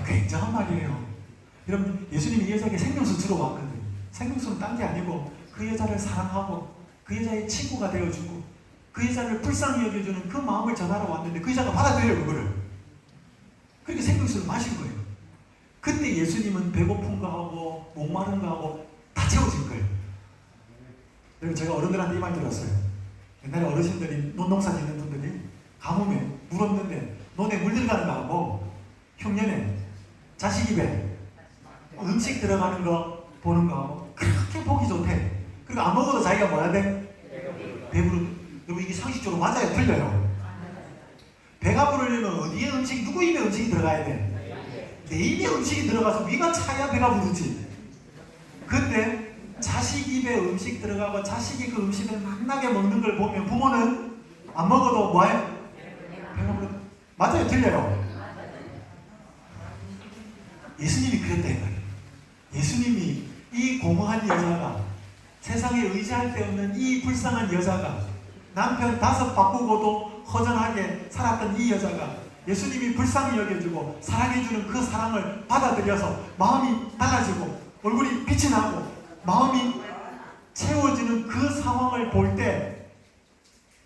굉장한 말이에요. 여러분, 예수님이 이 여자에게 생명수 주러 왔거든요. 생명수는 딴 게 아니고 그 여자를 사랑하고 그 여자의 친구가 되어주고 그 여자를 불쌍히 여겨주는 그 마음을 전하러 왔는데 그 여자가 받아들여요, 그거를. 그렇게 생명수를 마신 거예요. 근데 예수님은 배고픈가 하고 목마른가 하고 다 채워진 거예요. 여러분, 제가 어른들한테 이 말 들었어요. 옛날에 어르신들이 논농사 짓는 분들이 가뭄에 물 없는데 논에 물 들어가는 거 하고 흉년에 자식 입에 음식 들어가는 거 보는 거 하고 그렇게 보기 좋대. 그리고 안 먹어도 자기가 뭐라 돼? 배부르. 여러분, 이게 상식적으로 맞아요? 틀려요? 배가 부르려면 어디에 음식, 누구 입에 음식이 들어가야 돼? 내 입에 음식이 들어가서 위가 차야 배가 부르지. 근데 자식 입에 음식 들어가고 자식이 그 음식을 맛나게 먹는 걸 보면 부모는 안 먹어도 뭐해? 배가 부르. 맞아요? 틀려요? 예수님이 그랬다 이 말이에요. 예수님이 이 공허한 여자가, 세상에 의지할 데 없는 이 불쌍한 여자가, 남편 5 바꾸고도 허전하게 살았던 이 여자가 예수님이 불쌍히 여겨주고 사랑해주는 그 사랑을 받아들여서 마음이 달라지고 얼굴이 빛이 나고 마음이 채워지는 그 상황을 볼 때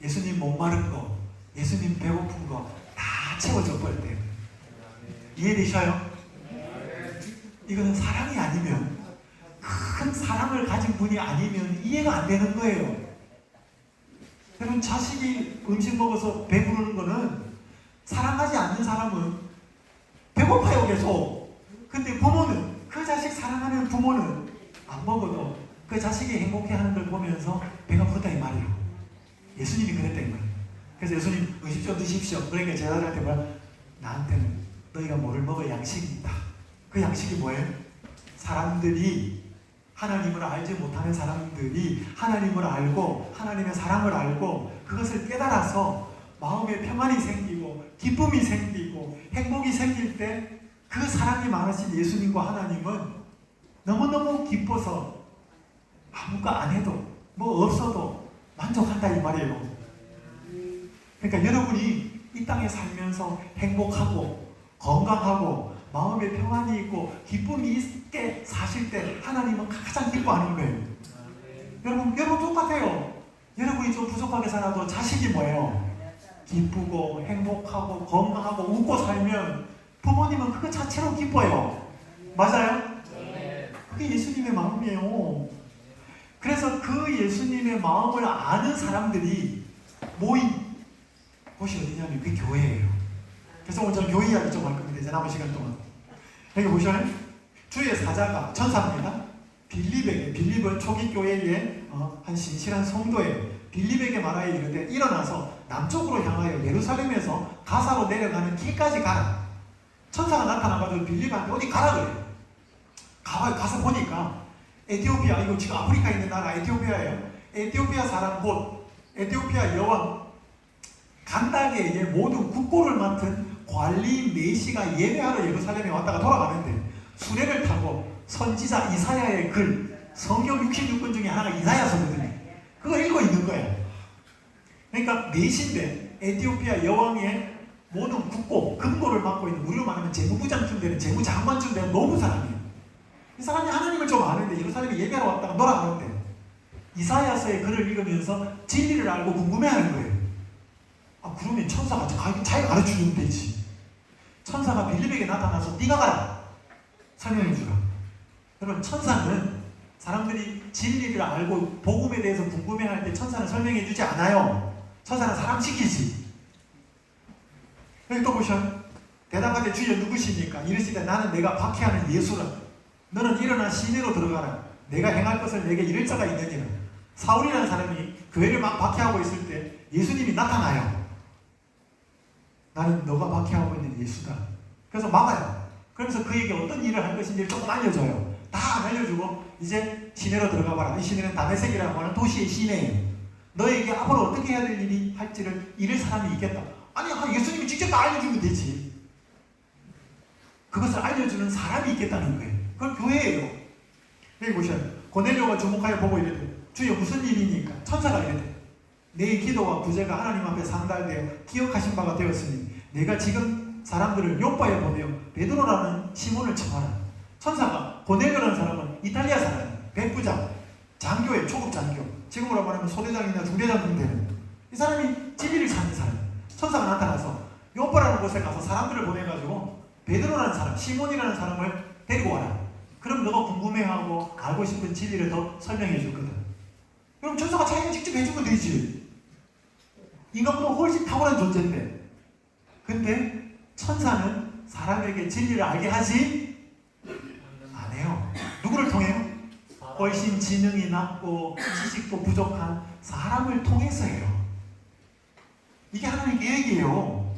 예수님 목마른 거, 예수님 배고픈 거 다 채워져 버릴 때. 이해되셔요? 이거는 사랑이 아니면, 큰 사랑을 가진 분이 아니면 이해가 안 되는 거예요. 여러분, 자식이 음식 먹어서 배부르는 거는, 사랑하지 않는 사람은 배고파요 계속. 근데 부모는, 그 자식 사랑하는 부모는 안 먹어도 그 자식이 행복해하는 걸 보면서 배가 부르다 이 말이에요. 예수님이 그랬다는 거예요. 그래서 예수님 의식주 드십시오. 그러니까 제자들한테 뭐야? 나한테는 너희가 뭐를 먹을 양식이 있다. 그 양식이 뭐예요? 사람들이 하나님을 알지 못하는 사람들이 하나님을 알고 하나님의 사랑을 알고 그것을 깨달아서 마음에 평안이 생기고 기쁨이 생기고 행복이 생길 때 그 사랑이 많으신 예수님과 하나님은 너무너무 기뻐서 아무것도 안 해도 뭐 없어도 만족한다 이 말이에요. 그러니까 여러분이 이 땅에 살면서 행복하고 건강하고 마음에 평안이 있고 기쁨이 있게 사실 때 하나님은 가장 기뻐하는 거예요. 여러분 똑같아요. 여러분이 좀 부족하게 살아도 자식이 뭐예요? 기쁘고 행복하고 건강하고 웃고 살면 부모님은 그거 자체로 기뻐요. 맞아요? 그게 예수님의 마음이에요. 그래서 그 예수님의 마음을 아는 사람들이 모인 곳이 어디냐면 그게 교회예요. 그래서 오늘 저는 교회 이야기 좀 할 겁니다. 이제 남은 시간 동안. 여기 보시면 주의 사자가 천사입니다. 빌립은 초기 교회의 한 신실한 성도예요. 빌립에게 말하여 이르되 일어나서 남쪽으로 향하여 예루살렘에서 가사로 내려가는 길까지 가라. 천사가 나타나가지고 빌립한테 어디 가라 그래요. 가서 보니까 에티오피아, 이거 지금 아프리카에 있는 나라 에티오피아예요. 에티오피아 사람 곧 에티오피아 여왕 간다게의 모든 국고를 맡은 관리 메시가 예배하러 예루살렘에 왔다가 돌아가는데 수레를 타고 선지자 이사야의 글, 성경 66권 중에 하나가 이사야서거든요. 그거 읽고 있는 거예요. 그러니까 메시인데 에티오피아 여왕의 모든 국고, 금고를 맡고 있는, 우리로 말하면 재무부장쯤 되는, 재무장관쯤 되는 노부 사람이에요. 이 사람이 하나님을 좀 아는데 예루살렘에 예배하러 왔다가 돌아가는데 이사야서의 글을 읽으면서 진리를 알고 궁금해하는 거예요. 그러면 천사가 자기가 가르쳐주면 되지. 천사가 빌립에게 나타나서 네가 가라. 설명해 주라. 여러분 천사는 사람들이 진리를 알고 복음에 대해서 궁금해할 때 천사는 설명해 주지 않아요. 천사는 사람 시키지. 여기 또 보셔. 대답하되 주여 누구십니까? 이르시되 나는 내가 박해하는 예수라. 너는 일어나 시내로 들어가라. 내가 행할 것을 내게 이를 자가 있느니라. 사울이라는 사람이 교회를 막 박해하고 있을 때 예수님이 나타나요. 나는 너가 박해하고 있는 예수다. 그래서 막아요. 그러면서 그에게 어떤 일을 할 것인지를 조금 알려줘요. 다 알려주고 이제 시내로 들어가 봐라. 이 시내는 다메섹이라고 하는 도시의 시내예요. 너에게 앞으로 어떻게 해야 될 일이 할지를 이를 사람이 있겠다. 아니 예수님이 직접 다 알려주면 되지. 그것을 알려주는 사람이 있겠다는 거예요. 그건 교회예요. 여기 보셔요. 고넬료가 주목하여 보고 이르되 주여 무슨 일이니까? 천사가 이르되 내 기도와 구제가 하나님 앞에 상달되어 기억하신 바가 되었으니 내가 지금 사람들을 요빠에 보내어 베드로라는 시몬을 청하라. 천사가 고넬료라는 사람은 이탈리아 사람이에요. 백부장, 장교의 초급 장교, 지금으로 말하면 소대장이나 중대장 정도 되는 이 사람이 진리를 찾는 사람이에요. 천사가 나타나서 요빠라는 곳에 가서 사람들을 보내가지고 베드로라는 사람, 시몬이라는 사람을 데리고 와라. 그럼 너가 궁금해하고 알고 싶은 진리를 더 설명해 줄 거다. 그럼 천사가 자기가 직접 해주면 되지. 인간보다 훨씬 탁월한 존재인데. 근데 천사는 사람에게 진리를 알게 하지 안 해요. 누구를 통해요? 훨씬 지능이 낮고 지식도 부족한 사람을 통해서 해요. 이게 하나님의 계획이에요.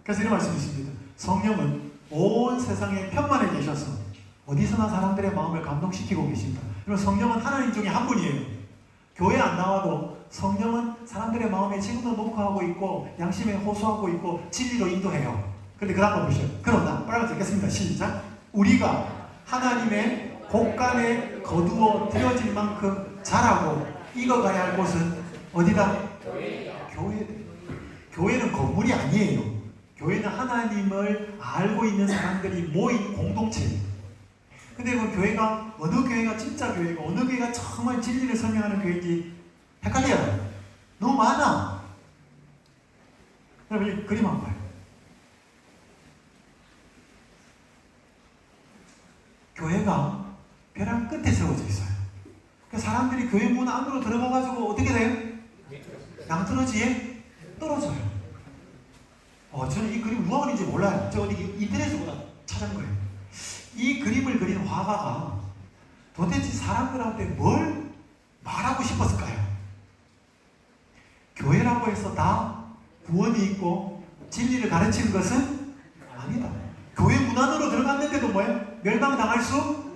그래서 이런 말씀이 있습니다. 성령은 온 세상에 편만에 계셔서 어디서나 사람들의 마음을 감동시키고 계십니다. 그리고 성령은 하나님 중에 한 분이에요. 교회 안 나와도 성령은 사람들의 마음에 지금도 녹화하고 있고 양심에 호소하고 있고 진리로 인도해요. 그런데 그 다음 보시죠. 그러나 빨리 읽겠습니다. 시작. 우리가 하나님의 곳간에 거두어 들여질 만큼 자라고 익어가야 할 곳은 어디다? 교회는 건물이 아니에요. 교회는 하나님을 알고 있는 사람들이 모인 공동체예요. 근데 그 교회가 어느 교회가 진짜 교회고 어느 교회가 정말 진리를 설명하는 교회인지 헷갈려요. 너무 많아. 여러분 그림 한번 봐요. 교회가 벼랑 끝에 세워져 있어요. 그러니까 사람들이 교회 문 안으로 들어가가지고 어떻게 돼요? 양떨어지에 떨어져요. 저는 이 그림 누가 그린지 몰라요. 제가 어디 인터넷에서 찾은 거예요. 이 그림을 그린 화가가 도대체 사람들한테 뭘 말하고 싶었을까요? 교회라는 교회라고 해서 다 구원이 있고 진리를 가르치는 것은 아니다. 교회 문 안으로 들어갔는데도 뭐예요? 멸망당할 수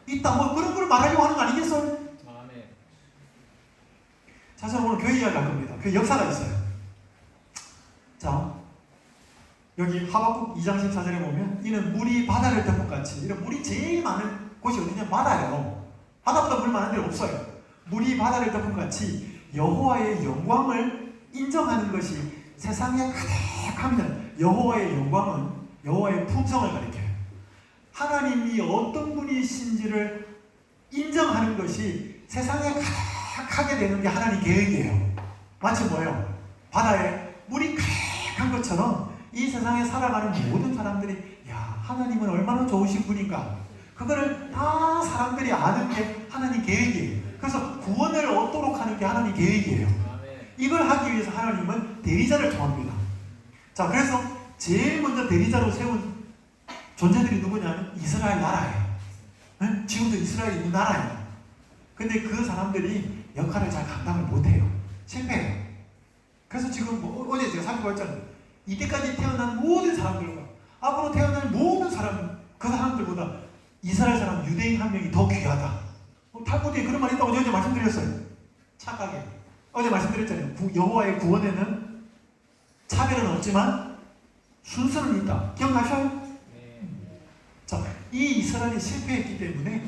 있다. 뭐 그런 걸 말하려고 하는 거 아니겠어요? 자, 저는 오늘 교회 이야기 할 겁니다. 교회 역사가 있어요. 자, 여기 하박국 2장 14절에 보면 이는 물이 바다를 덮은 같이, 이런 물이 제일 많은 곳이 어디냐? 바다예요. 바다보다 물 많은 데는 없어요. 물이 바다를 덮은 같이 여호와의 영광을 인정하는 것이 세상에 가득합니다. 여호와의 영광은 여호와의 품성을 가리켜요. 하나님이 어떤 분이신지를 인정하는 것이 세상에 가득하게 되는 게 하나님 계획이에요. 마치 뭐예요? 바다에 물이 가득한 것처럼 이 세상에 살아가는 모든 사람들이 야, 하나님은 얼마나 좋으신 분인가, 그거를 다 사람들이 아는 게 하나님 계획이에요. 그래서 구원을 얻도록 하는 게 하나님 계획이에요. 이걸 하기 위해서 하나님은 대리자를 통합니다. 자, 그래서 제일 먼저 대리자로 세운 존재들이 누구냐면 이스라엘 나라예요. 응? 지금도 이스라엘이 있는 나라예요. 근데 그 사람들이 역할을 잘 감당을 못해요. 실패해요. 그래서 지금 어제 제가 살펴봤잖아요. 이때까지 태어난 모든 사람들과 앞으로 태어날 모든 사람, 그 사람들보다 이스라엘 사람 유대인 한 명이 더 귀하다. 탈무드에 그런 말이 있다고 어제 말씀드렸어요. 착하게. 어제 말씀드렸잖아요. 여호와의 구원에는 차별은 없지만 순서는 있다. 기억나셔요? 자, 이 이스라엘이 실패했기 때문에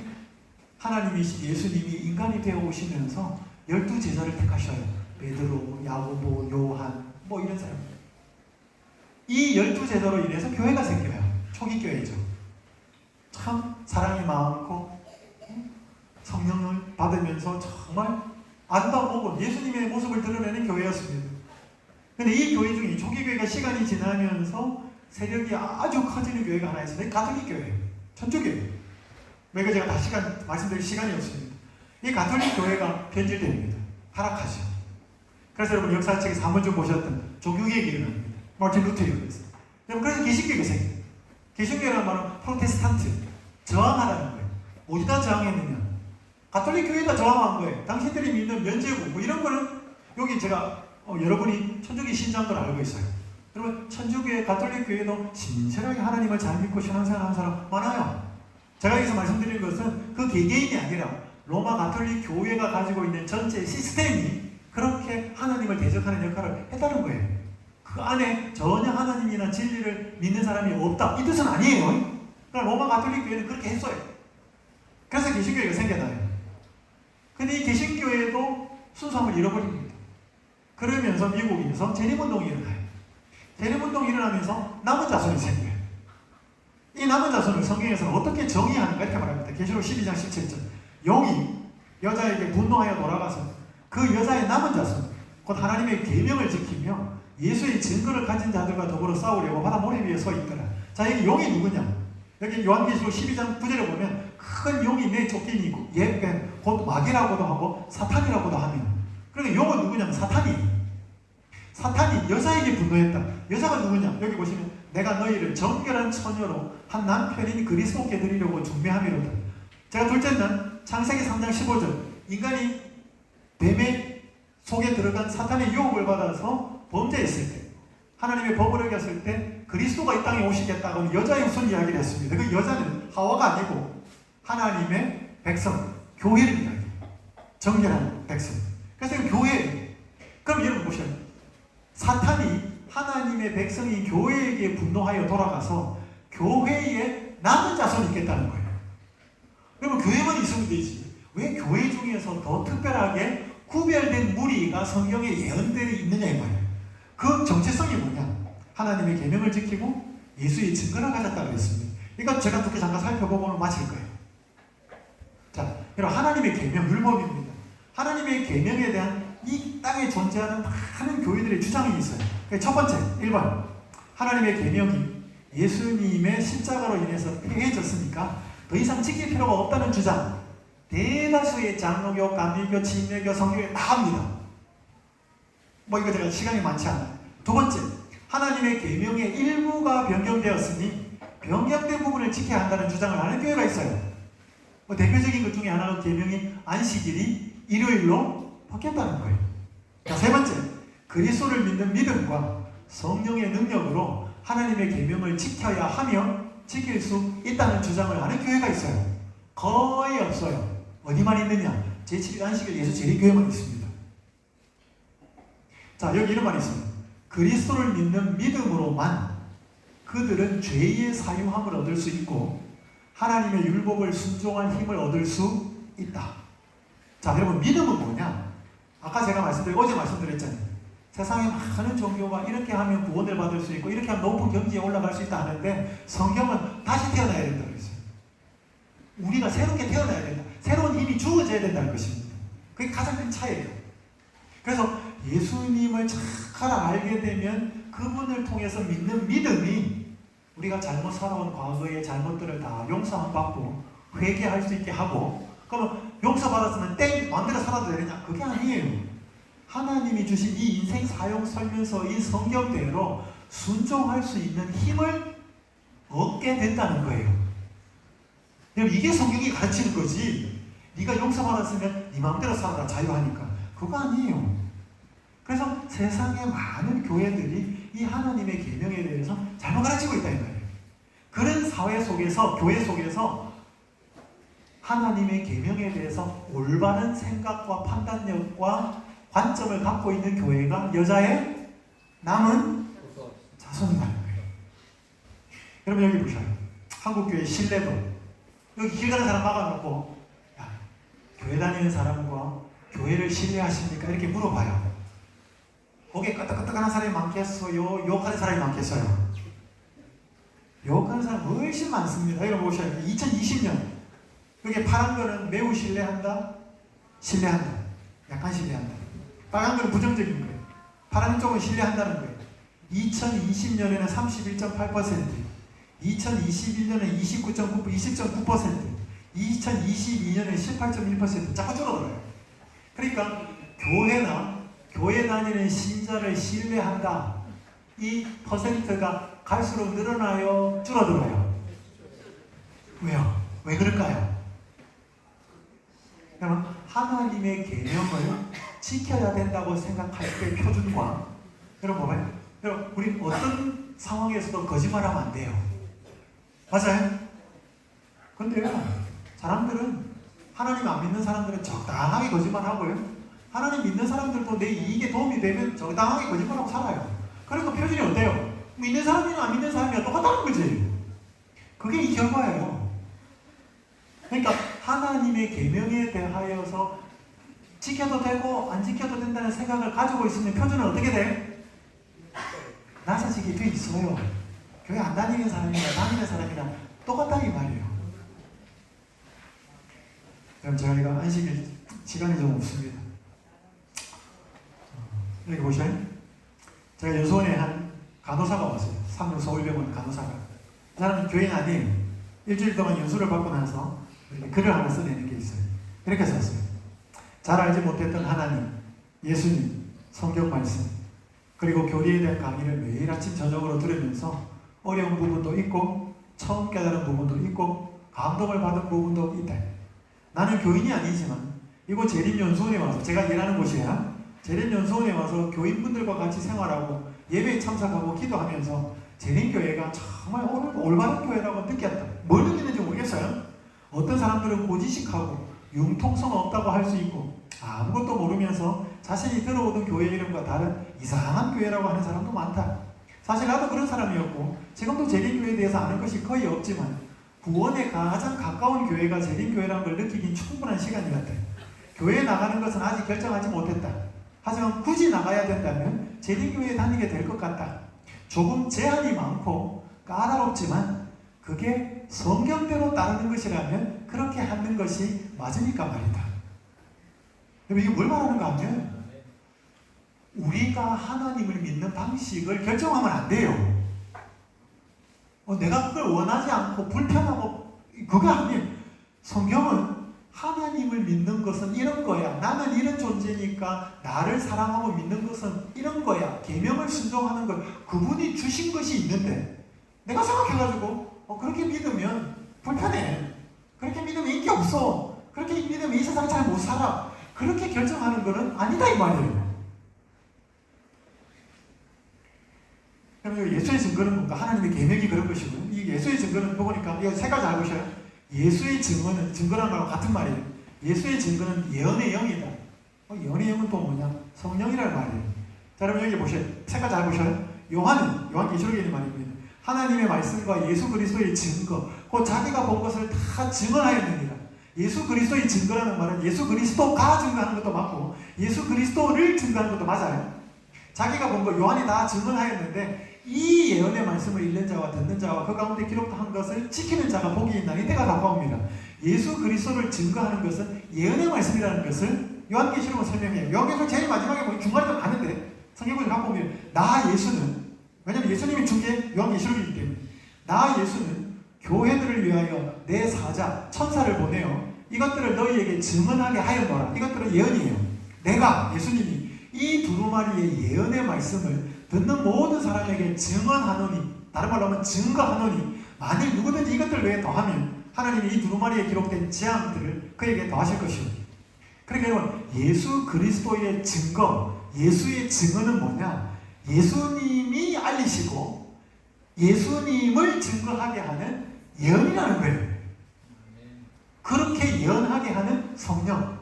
하나님이신 예수님이 인간이 되어 오시면서 12제자를 택하셔요. 베드로, 야고보, 요한, 뭐 이런 사람. 이 12제자로 인해서 교회가 생겨요. 초기 교회죠. 참 사랑이 많고 성령을 받으면서 정말 아름다운 예수님의 모습을 드러내는 교회였습니다. 근데 이 교회 중에 초기 교회가 시간이 지나면서 세력이 아주 커지는 교회가 하나 있어요. 가톨릭 교회예요. 천주교회예요. 왜냐면 제가 다 말씀드릴 시간이 없습니다. 이 가톨릭 교회가 변질됩니다. 타락하죠. 그래서 여러분 역사책에서 한 번 좀 보셨던 종교개혁이 일어납니다. 마틴 루터에 의해서. 그래서 개신교회가 생겨요. 개신교회라는 말은 프로테스탄트, 저항하라는 거예요. 어디다 저항했느냐? 가톨릭 교회가 저항한 거예요. 당신들이 믿는 면제부 뭐 이런 거는 여기 제가 여러분이 천주교 신자인 걸 알고 있어요. 여러분 천주교회, 가톨릭 교회도 신실하게 하나님을 잘 믿고 신앙생활하는 사람 많아요. 제가 여기서 말씀드린 것은 그 개개인이 아니라 로마 가톨릭 교회가 가지고 있는 전체 시스템이 그렇게 하나님을 대적하는 역할을 했다는 거예요. 그 안에 전혀 하나님이나 진리를 믿는 사람이 없다, 이 뜻은 아니에요. 그러니까 로마 가톨릭 교회는 그렇게 했어요. 그래서 개신교회가 생겨나요. 근데 이 개신교회도 순수함을 잃어버립니다. 그러면서 미국에서 재림운동이 일어나요. 재림운동이 일어나면서 남은 자손이 생겨요. 이 남은 자손을 성경에서는 어떻게 정의하는가 이렇게 말합니다. 계시록 12장 17절. 영이 여자에게 분노하여 돌아가서 그 여자의 남은 자손, 곧 하나님의 계명을 지키며 예수의 증거를 가진 자들과 더불어 싸우려고 바다 모래 위에 서 있더라. 자, 여기 용이 누구냐? 여기 요한계시록 12장 9절에 보면 큰 용이 내 쫓기니 있고, 곧 마귀라고도 하고 사탄이라고도 하며, 그러니까 용은 누구냐면 사탄이 여자에게 분노했다. 여자가 누구냐? 여기 보시면 내가 너희를 정결한 처녀로 한 남편인 그리스도께 드리려고 준비함이로다. 제가 둘째 날 창세기 3장 15절, 인간이 뱀의 속에 들어간 사탄의 유혹을 받아서 범죄했을 때, 하나님의 법을 어겼을 때 그리스도가 이 땅에 오시겠다고 여자의 우선 이야기를 했습니다. 그 여자는 하와가 아니고 하나님의 백성, 교회를 이야기해요. 정결한 백성. 그래서 이 교회, 그럼 여러분 보셔요. 사탄이 하나님의 백성이 교회에게 분노하여 돌아가서 교회에 남은 자손이 있겠다는 거예요. 그러면 교회만 있으면 되지. 왜 교회 중에서 더 특별하게 구별된 무리가 성경에 예언되어 있느냐 이 말이에요. 그 정체성이 뭐냐? 하나님의 계명을 지키고 예수의 증거를 가졌다고 했습니다. 이건 제가 두 개 잠깐 살펴보고 오늘 마칠 거예요. 자, 여러분 하나님의 계명, 율법입니다. 하나님의 계명에 대한 이 땅에 존재하는 많은 교회들의 주장이 있어요. 첫 번째, 1번. 하나님의 계명이 예수님의 십자가로 인해서 폐해졌으니까 더 이상 지킬 필요가 없다는 주장. 대다수의 장로교, 감리교, 침례교, 성교회 다 합니다. 뭐 이거 제가 시간이 많지 않아요. 두 번째, 하나님의 계명의 일부가 변경되었으니 변경된 부분을 지켜야 한다는 주장을 하는 교회가 있어요. 뭐 대표적인 것 중에 하나가 계명이 안식일이 일요일로 바뀌었다는 거예요. 자, 세 번째, 그리스도를 믿는 믿음과 성령의 능력으로 하나님의 계명을 지켜야 하며 지킬 수 있다는 주장을 하는 교회가 있어요. 거의 없어요. 어디만 있느냐? 제7일 안식일 예수 재림교회만 있습니다. 자, 여기 이런 말이 있어요. 그리스도를 믿는 믿음으로만 그들은 죄의 사유함을 얻을 수 있고 하나님의 율법을 순종할 힘을 얻을 수 있다. 자, 여러분, 믿음은 뭐냐? 아까 제가 어제 말씀드렸잖아요. 세상에 많은 종교가 이렇게 하면 구원을 받을 수 있고 이렇게 하면 높은 경지에 올라갈 수 있다 하는데 성경은 다시 태어나야 된다고 했어요. 우리가 새롭게 태어나야 된다. 새로운 힘이 주어져야 된다는 것입니다. 그게 가장 큰 차이예요. 그래서 예수님을 잘 알게 되면 그분을 통해서 믿는 믿음이 우리가 잘못 살아온 과거의 잘못들을 다 용서받고 회개할 수 있게 하고, 그러면 용서받았으면 땡! 마음대로 살아도 되느냐? 그게 아니에요. 하나님이 주신 이 인생 사용 설명서, 이 성경대로 순종할 수 있는 힘을 얻게 된다는 거예요. 이게 성경이 가르치는 거지. 네가 용서받았으면 네 마음대로 살아라, 자유하니까. 그거 아니에요. 그래서 세상의 많은 교회들이 이 하나님의 계명에 대해서 잘못 가르치고 있다 이 말이에요. 그런 사회 속에서, 교회 속에서 하나님의 계명에 대해서 올바른 생각과 판단력과 관점을 갖고 있는 교회가 여자의 남은 자손이라는 거예요. 여러분, 여기 보셔요. 한국교회 신뢰도. 여기 길 가는 사람 막아놓고, 야, 교회 다니는 사람과 교회를 신뢰하십니까? 이렇게 물어봐요. 거기에 끄떡끄떡하는 사람이 많겠어요? 욕하는 사람이 많겠어요? 욕하는 사람 훨씬 많습니다. 여러분 보셔요. 2020년 여기 파란 거는 매우 신뢰한다, 신뢰한다, 약간 신뢰한다. 빨간 거는 부정적인 거예요. 파란 쪽은 신뢰한다는 거예요. 2020년에는 31.8%, 2021년에 29.9%, 20.9%, 2022년에 18.1% 자꾸 줄어들어요. 그러니까 교회 다니는 신자를 신뢰한다. 이 퍼센트가 갈수록 늘어나요? 줄어들어요? 왜요? 왜 그럴까요? 여러분, 하나님의 계명을 지켜야 된다고 생각할 때 표준과, 여러분 봐봐요. 여러분, 우리 어떤 상황에서도 거짓말하면 안 돼요. 맞아요? 근데요, 사람들은, 하나님 안 믿는 사람들은 적당하게 거짓말하고요, 하나님 믿는 사람들도 내 이익에 도움이 되면 적당하게 거짓말하고 살아요. 그러니까 표준이 어때요? 믿는 사람이나 안 믿는 사람이나 똑같다는 거지. 그게 이 결과예요. 그러니까 하나님의 계명에 대하여서 지켜도 되고 안 지켜도 된다는 생각을 가지고 있으면 표준은 어떻게 돼? 낮아지게 돼 있어요. 교회 안 다니는 사람이나 다니는 사람이나 똑같다 이 말이에요. 그럼 저희가 안식일 시간이 좀 없습니다. 여기 보셔요. 제가 연수원에 한 간호사가 왔어요. 삼성 서울병원 간호사가. 그 사람은 교인 아니에요. 일주일 동안 연수를 받고 나서 이렇게 글을 하나 써내는 게 있어요. 이렇게 썼어요. 잘 알지 못했던 하나님, 예수님, 성경 말씀, 그리고 교리에 대한 강의를 매일 아침 저녁으로 들으면서 어려운 부분도 있고 처음 깨달은 부분도 있고 감동을 받은 부분도 있다. 나는 교인이 아니지만 이곳 재림연수원에 와서, 제가 일하는 곳이야, 재림연수원에 와서 교인분들과 같이 생활하고 예배에 참석하고 기도하면서 재림교회가 정말 올바른 교회라고 느꼈다. 뭘 느끼는지 모르겠어요. 어떤 사람들은 고지식하고 융통성 없다고 할 수 있고 아무것도 모르면서 자신이 들어오던 교회 이름과 다른 이상한 교회라고 하는 사람도 많다. 사실 나도 그런 사람이었고 지금도 재림교회에 대해서 아는 것이 거의 없지만 구원에 가장 가까운 교회가 재림교회라는 걸 느끼긴 충분한 시간이 같아. 교회에 나가는 것은 아직 결정하지 못했다. 하지만 굳이 나가야 된다면 재림교회에 다니게 될 것 같다. 조금 제한이 많고 까다롭지만 그게 성경대로 따르는 것이라면 그렇게 하는 것이 맞으니까 말이다. 이게 뭘 말하는가 하면 우리가 하나님을 믿는 방식을 결정하면 안 돼요. 내가 그걸 원하지 않고 불편하고 그거 아니에요. 성경은 하나님을 믿는 것은 이런 거야. 나는 이런 존재니까 나를 사랑하고 믿는 것은 이런 거야. 계명을 순종하는 것. 그분이 주신 것이 있는데 내가 생각해가지고 그렇게 믿으면 불편해. 그렇게 믿으면 인기 없어. 그렇게 믿으면 이 세상 잘 못 살아. 그렇게 결정하는 것은 아니다 이 말이에요. 그러면 예수의 증거는 뭔가? 하나님의 계명이 그런 것이고요. 이 예수의 증거는 보니까 이거 세 가지 알고 있어요. 예수의 증거는 증거라는 거랑 같은 말이에요. 예수의 증거는 예언의 영이다. 예언의 영은 또 뭐냐? 성령이라는 말이에요. 자, 여러분 여기 보세요. 세 가지 알고 있어요. 요한계시록에 있는 말입니다. 하나님의 말씀과 예수 그리스도의 증거, 그 자기가 본 것을 다 증언하였느니라. 예수 그리스도의 증거라는 말은 예수 그리스도가 증거하는 것도 맞고 예수 그리스도를 증거하는 것도 맞아요. 자기가 본 거 요한이 다 증언하였는데 이 예언의 말씀을 읽는 자와 듣는 자와 그 가운데 기록한 것을 지키는 자가 복이 있나니 때가 가까웁니다. 예수 그리스도를 증거하는 것은 예언의 말씀이라는 것을 요한계시록은 설명해요. 요한계시록 제일 마지막에 보면 중간에 가는데 성경을 갖고 보면 나 예수는, 왜냐하면 예수님이 준 게 요한계시록이기 때문에 나 예수는 교회들을 위하여 내 사자 천사를 보내어 이것들을 너희에게 증언하게 하였노라. 이것들은 예언이에요. 내가 예수님이 이 두루마리의 예언의 말씀을 듣는 모든 사람에게 증언하노니, 다른 말로 하면 증거하노니, 만일 누구든지 이것들 외에 더하면 하나님이 이 두루마리에 기록된 재앙들을 그에게 더하실 것이오. 그러니까 여러분, 예수 그리스도의 증거, 예수의 증언은 뭐냐? 예수님이 알리시고 예수님을 증거하게 하는 예언이라는 거예요. 그렇게 예언하게 하는 성령.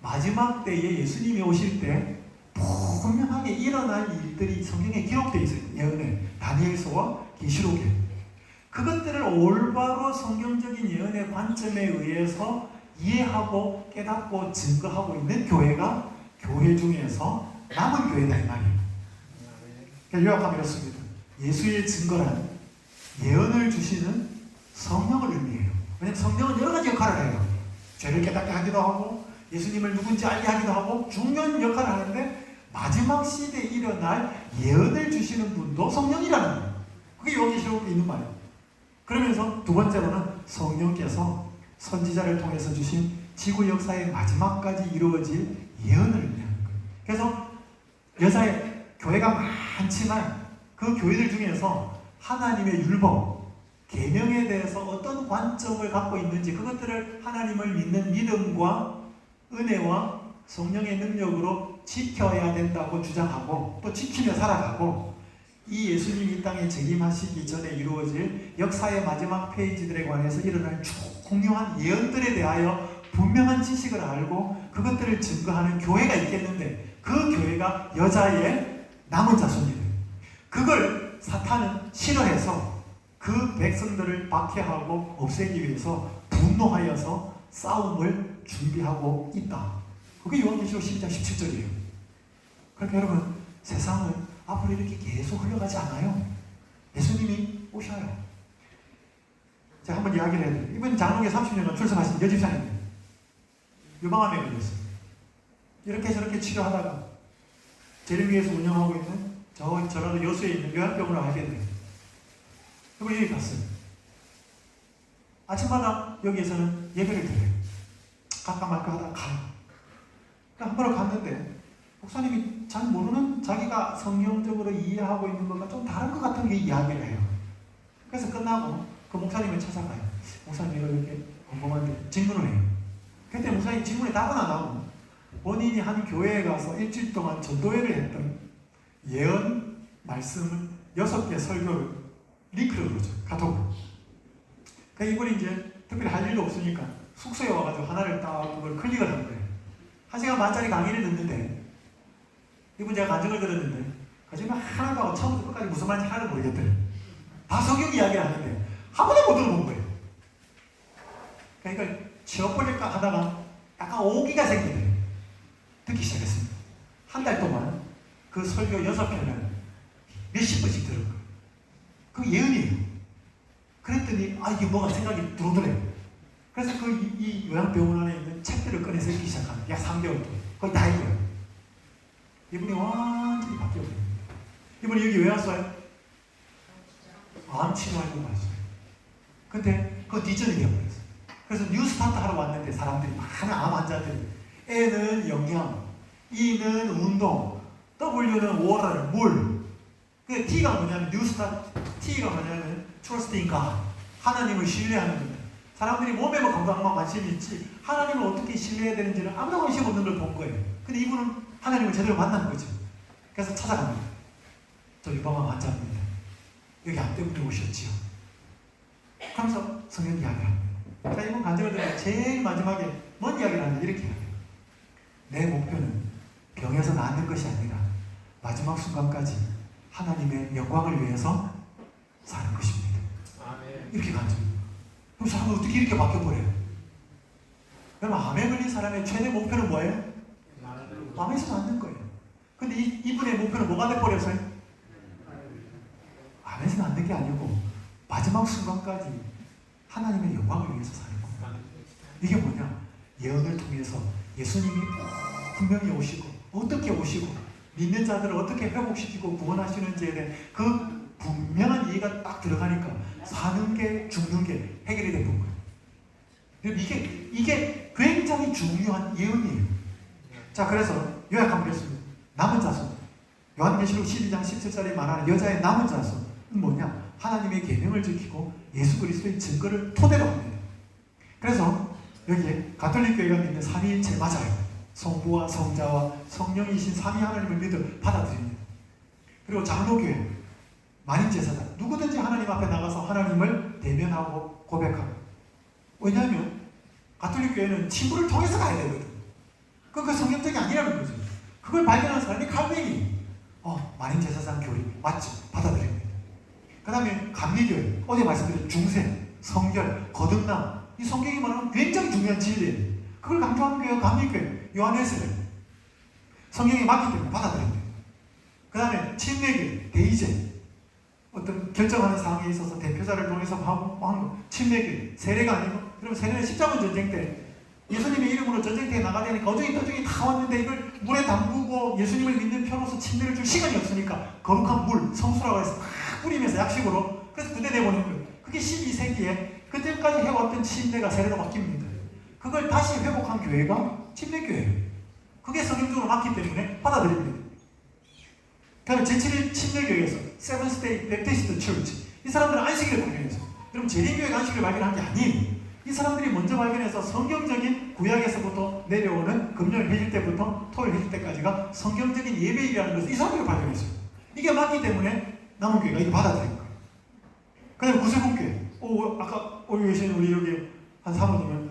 마지막 때에 예수님이 오실 때 분명하게 일어날 일들이 성경에 기록되어 있어요. 예언에 다니엘서와 계시록에. 그것들을 올바로 성경적인 예언의 관점에 의해서 이해하고 깨닫고 증거하고 있는 교회가 교회 중에서 남은 교회다 이 말이에요. 그러니까 요약하면 이렇습니다. 예수의 증거란 예언을 주시는 성령을 의미해요. 왜냐하면 성령은 여러 가지 역할을 해요. 죄를 깨닫게 하기도 하고 예수님을 누군지 알게 하기도 하고 중요한 역할을 하는데 마지막 시대에 일어날 예언을 주시는 분도 성령이라는 거예요. 그게 요한계시록에 있는 말이에요. 그러면서 두 번째로는 성령께서 선지자를 통해서 주신 지구 역사의 마지막까지 이루어질 예언을 의미하는 거예요. 그래서 여자의 교회가 많지만 그 교회들 중에서 하나님의 율법, 계명에 대해서 어떤 관점을 갖고 있는지 그것들을 하나님을 믿는 믿음과 은혜와 성령의 능력으로 지켜야 된다고 주장하고 또 지키며 살아가고 이 예수님이 이 땅에 재림하시기 전에 이루어질 역사의 마지막 페이지들에 관해서 일어날 중요한 예언들에 대하여 분명한 지식을 알고 그것들을 증거하는 교회가 있겠는데 그 교회가 여자의 남은 자손이에요. 그걸 사탄은 싫어해서 그 백성들을 박해하고 없애기 위해서 분노하여서 싸움을 준비하고 있다. 그게 요한계시록 12장 17절이에요. 그러니까 여러분, 세상은 앞으로 이렇게 계속 흘러가지 않아요. 예수님이 오셔요. 제가 한번 이야기를 해야 돼요. 이번 장로계 30년간 출석하신 여집사님들 유방암에 걸렸어요. 이렇게 저렇게 치료하다가 재림교회에서 운영하고 있는 전라도 여수에 있는 요양병원을 알게 돼요. 이번 여기 갔어요. 아침마다 여기에서는 예배를 드려요. 갈까 말까 하다가 가요. 한 번을 갔는데 목사님이 잘 모르는 자기가 성경적으로 이해하고 있는 것과 좀 다른 것 같은 게 이야기를 해요. 그래서 끝나고 그 목사님을 찾아가요. 목사님 이거 이렇게 궁금한데 질문을 해요. 그때 목사님 질문에 답은 안 하고 본인이 한 교회에 가서 일주일 동안 전도회를 했던 예언 말씀을 6개 설교를 링크를 그러죠. 카톡으로. 그러니까 이분이 이제 특별히 할 일도 없으니까 숙소에 와가지고 하나를 딱 그걸 클릭을 한 거예요. 1시간 반짜리 강의를 듣는데 이분 제가 간증을 들었는데 거짓말 하나도 하고 처음부터 끝까지 무슨 말인지 하나도 모르겠대요. 다 성경 이야기를 하는데 한 번도 못 들어본 거예요. 그러니까 취업벌릴까 하다가 약간 오기가 생기더래요. 듣기 시작했습니다. 한 달 동안 그 설교 6편을 몇십 번씩 들은 거예요. 그 예언이에요. 그랬더니 이게 뭐가 생각이 들어오더래요. 그래서 이 요양병원 안에 있는 책들을 꺼내서 읽기 시작합니다. 약 3개월 동안. 거의 다 읽어요. 이분이 완전히 바뀌어버립니다. 이분이 여기 왜 왔어요? 암 치료하려고 왔어요. 근데 그거 뒤전이 되어버렸어요. 그래서 뉴스타트 하러 왔는데 사람들이 많은 암 환자들이 N은 영양, E는 운동, W는 워럴, 물. 그 T가 뭐냐면 뉴스타트, T가 뭐냐면 trusting God, 하나님을 신뢰하는 겁니다. 사람들이 몸에 건강만 관심이 있지 하나님을 어떻게 신뢰해야 되는지는 아무도 관심 없는 걸 본 거예요. 근데 이분은 하나님을 제대로 만난 거죠. 그래서 찾아갑니다. 저 유방암 환자입니다. 여기 암 때문에 오셨지요. 그러면서 성경 이야기를 합니다. 자, 이번 간증을 들으면 제일 마지막에 뭔 이야기를 하는지 이렇게 해요. 내 목표는 병에서 낫는 것이 아니라 마지막 순간까지 하나님의 영광을 위해서 사는 것입니다. 아멘. 이렇게 간증해요. 그럼 사람은 어떻게 이렇게 바뀌어버려요? 여러분, 암에 걸린 사람의 최대 목표는 뭐예요? 암에서 낫는 거예요. 근데 이분의 목표는 뭐가 돼버렸어요? 암에서 낫는 게 아니고 마지막 순간까지 하나님의 영광을 위해서 사는 겁니다. 이게 뭐냐? 예언을 통해서 예수님이 분명히 오시고 어떻게 오시고 믿는 자들을 어떻게 회복시키고 구원하시는지에 대한 그 분명한 이해가 딱 들어가니까 사는 게 죽는 게 해결이 되는 거예요. 이게 굉장히 중요한 예언이에요. 자, 그래서 요약하겠습니다. 남은 자손. 요한계시록 12장 17절에 말하는 여자의 남은 자손은 뭐냐? 하나님의 계명을 지키고 예수 그리스도의 증거를 토대로 합니다. 그래서 여기에 가톨릭 교회가 믿는 삼위일체 맞아요. 성부와 성자와 성령이신 삼위 하나님을 믿어 받아들입니다. 그리고 장로교회, 만인제사장, 누구든지 하나님 앞에 나가서 하나님을 대면하고 고백하고. 왜냐하면 가톨릭 교회는 친구를 통해서 가야 되거든. 그거 성경적이 아니라는 거죠. 그걸 발견한 사람이 칼뱅이. 만인제사장 교리 맞죠? 받아들입니다. 그 다음에 감리교회, 어제 말씀드린 중세, 성결, 거듭남, 이 성경이 말하는 굉장히 중요한 진리예요. 그걸 강조하는 교회가 감리교회, 요한회스를 성경에 맞기 때문에 받아들입니다. 그 다음에 침례교회, 대의제, 어떤 결정하는 상황에 있어서 대표자를 통해서 하는 침례교회, 세례가 아니고, 그럼 세례는 십자군 전쟁 때 예수님의 이름으로 전쟁터에 나가되니까 어쩌니 떠쩌니 다 왔는데 이걸 물에 담그고 예수님을 믿는 편으로서 침례를 줄 시간이 없으니까 거룩한 물, 성수라고 해서 막 뿌리면서 약식으로, 그래서 그때 내보낸 거예요. 그게 12세기에 그때까지 해왔던 침례가 세례로 바뀝니다. 그걸 다시 회복한 교회가 침례교회예요. 그게 성경적으로 맞기 때문에 받아들입니다. 그다음에 제7일 침례교회에서 세븐스 데이 베프티스트 처치, 이 사람들은 안식일을 발견했어요. 여러분, 재림교회가 안식일을 발견한 게 아니에요. 이 사람들이 먼저 발견해서 성경적인 구약에서부터 내려오는 금요일 해질 때부터 토요일 해질 때까지가 성경적인 예배일이라는 것을 이 사람들이 발견했어요. 이게 맞기 때문에 남은 교회가 이거 받아들인 거예요. 그 다음에 구세군교회. 아까 여기 계신 우리 여기 한 사모님은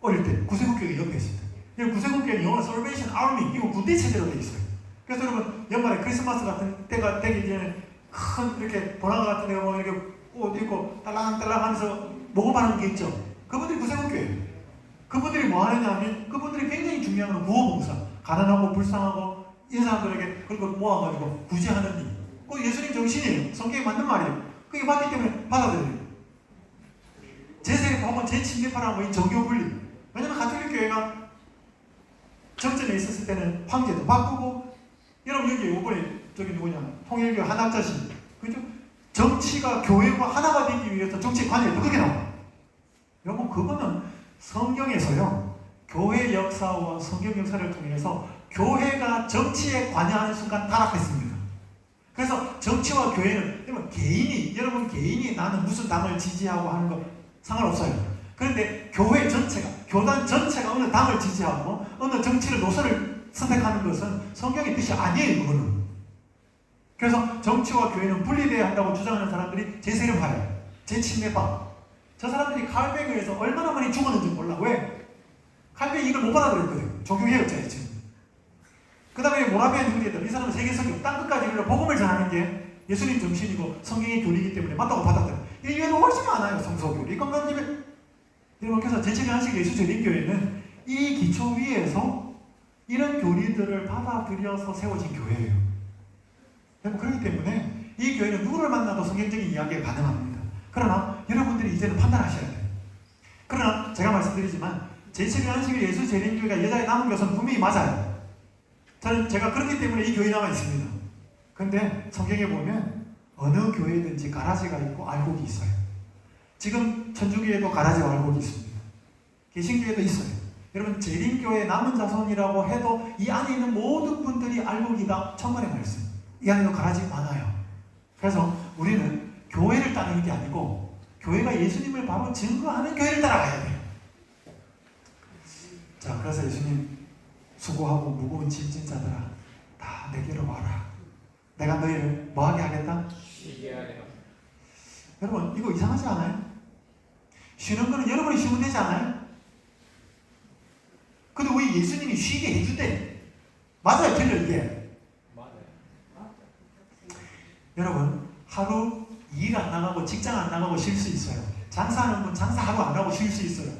어릴 때 구세군교회가 옆에 있습니다. 이 구세군교회는 영어 Salvation Army, 이거 군대 체제로 되어 있어요. 그래서 여러분, 연말에 크리스마스 같은 때가 되기 전에 큰 이렇게 번화가 같은 데가 보면 이렇게 옷 입고 딸랑딸랑 하면서 모금하는 게 있죠. 그분들이 구세군교회예요. 그분들이 뭐 하느냐 하면 그분들이 굉장히 중요한 건 구호봉사, 가난하고 불쌍하고 이 사람들에게 그걸 모아가지고 구제하는 일. 그거 예수님 정신이에요. 성경에 맞는 말이에요. 그게 맞기 때문에 받아들여요. 제4파 혹은 제7파라고 이 정교분리. 왜냐면 가톨릭 교회가 정점에 있었을 때는 황제도 바꾸고, 여러분 여기 이번에 저기 누구냐, 통일교 한학자신, 그죠? 정치가 교회와 하나가 되기 위해서 정치 관여했다, 그게 나와요. 여러분, 그거는 성경에서요, 교회 역사와 성경 역사를 통해서 교회가 정치에 관여하는 순간 타락했습니다. 그래서 정치와 교회는 여러분 개인이 나는 무슨 당을 지지하고 하는 거 상관없어요. 그런데 교회 전체가, 교단 전체가 어느 당을 지지하고 어느 정치를 노선을 선택하는 것은 성경의 뜻이 아니에요. 그거는. 그래서 정치와 교회는 분리되어야 한다고 주장하는 사람들이 제3파예요. 제7파. 저 사람들이 칼뱅에 의해서 얼마나 많이 죽었는지 몰라. 왜? 칼뱅이 이걸 못 받아들였거든요. 종교개혁자예요, 지금. 그 다음에 모라비안 형제들, 이 사람은 세계 선교, 땅끝까지 이르러 복음을 전하는 게 예수님 정신이고 성경의 교리이기 때문에 맞다고 받아들여요. 인류에는 훨씬 많아요, 성서교리. 건강님의 여러분, 그래서 제7의 한식 예수재림교회는 이 기초 위에서 이런 교리들을 받아들여서 세워진 교회예요. 그렇기 때문에 이 교회는 누구를 만나도 성경적인 이야기가 가능합니다. 그러나 여러분들이 이제는 판단하셔야 돼요. 그러나 제가 말씀드리지만 제7의 한식 예수재림교회가 여자의 남은 교사는 분명히 맞아요. 제가 그렇기 때문에 이 교회에 나와 있습니다. 근데 성경에 보면 어느 교회든지 가라지가 있고 알곡이 있어요. 지금 천주교회도 가라지와 알곡이 있습니다. 개신교회도 있어요. 여러분, 재림교회 남은 자손이라고 해도 이 안에 있는 모든 분들이 알곡이다. 천만의 말씀. 이 안에도 가라지 많아요. 그래서 우리는 교회를 따르는 게 아니고 교회가 예수님을 바로 증거하는 교회를 따라가야 돼요. 자, 그래서 예수님 수고하고 무거운 짐진 자들아 다 내게로 와라. 내가 너희를 뭐하게 하겠다? 쉬게 하리라. 여러분 이거 이상하지 않아요? 쉬는 거는 여러분이 쉬면 되지 않아요? 근데 왜 예수님이 쉬게 해주대? 맞아요, 틀려 이게? 맞아요. 여러분 하루 일 안 나가고 직장 안 나가고 쉴 수 있어요. 장사하는 분 장사 하루 안 하고 쉴 수 있어요.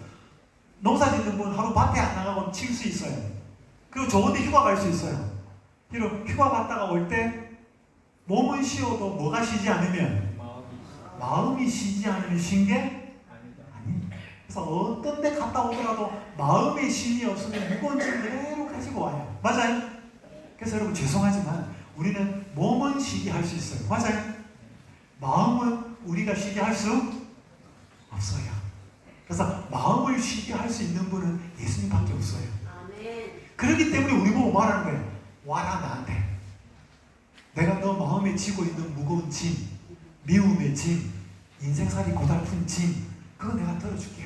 농사 짓는 분 하루 밭에 안 나가고 쉴 수 있어요. 그리고 좋은데 휴가 갈 수 있어요. 그리고 휴가 갔다가 올 때 몸은 쉬어도 뭐가 쉬지 않으면 마음이 쉬지 않으면 쉰 게 아니다. 아닙니다. 그래서 어떤 데 갔다 오더라도 마음의 쉼이 없으면 무거운 짐 그대로 가지고 와요. 맞아요? 그래서 여러분 죄송하지만 우리는 몸은 쉬게 할 수 있어요. 맞아요? 마음은 우리가 쉬게 할 수 없어요. 그래서 마음을 쉬게 할 수 있는 분은 예수님밖에 없어요. 아멘. 그렇기 때문에 우리 보고 말하는 거예요. 와라 나한테. 내가 너 마음에 지고 있는 무거운 짐, 미움의 짐, 인생살이 고달픈 짐, 그거 내가 들어줄게.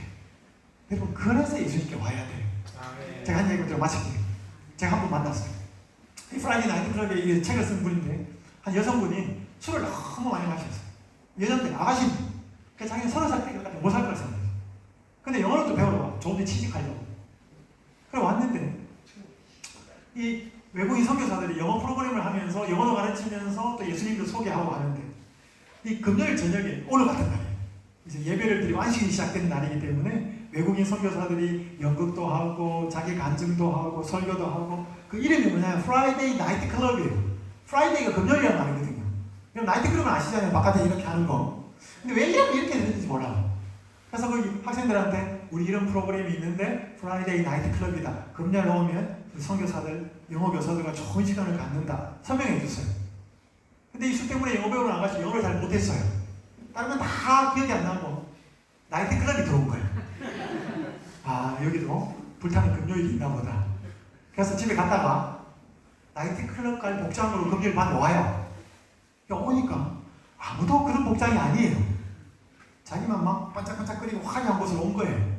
여러분 그래서 예수님께 와야 돼요. 아멘. 제가 한 얘기 좀 마칠게요. 제가 한 분 만났어요. 이 프라이드 나이트 클럽에 이 책을 쓴 분인데 한 여성분이 술을 너무 많이 마셨어요. 여자인데 아가씨인데 그래서 자기는 30살 때까지 못 살 거라 생각해요. 근데 영어를 또 배우러 와. 좋은 데 취직하려고. 그래 왔는데 이 외국인 선교사들이 영어 프로그램을 하면서 영어도 가르치면서 또 예수님도 소개하고 하는데 이 금요일 저녁에 오늘 같은 날이에요. 이제 예배를 드리고 안식이 시작되는 날이기 때문에 외국인 선교사들이 연극도 하고 자기 간증도 하고 설교도 하고 그 이름이 뭐냐면 프라이데이 나이트 클럽이에요. 프라이데이가 금요일이란 말이거든요. 그럼 나이트 클럽은 아시잖아요. 바깥에 이렇게 하는 거. 근데 왜 이렇게 되는지 몰라요. 그래서 그 학생들한테 우리 이런 프로그램이 있는데 프라이데이 나이트 클럽이다. 금요일 오면 그 선교사들, 영어 교사들과 좋은 시간을 갖는다. 설명해 줬어요. 근데 이 술 때문에 영어 배우러 나가서 영어를 잘 못했어요. 다른 건 다 기억이 안 나고 나이트 클럽이 들어온 거예요. 아 여기도 불타는 금요일이 있나 보다. 그래서 집에 갔다가 나이트 클럽 갈 복장으로 금요일 밤에 와요. 오니까 아무도 그런 복장이 아니에요. 자기만 막 반짝반짝거리고 화려한 곳으로 온 거예요.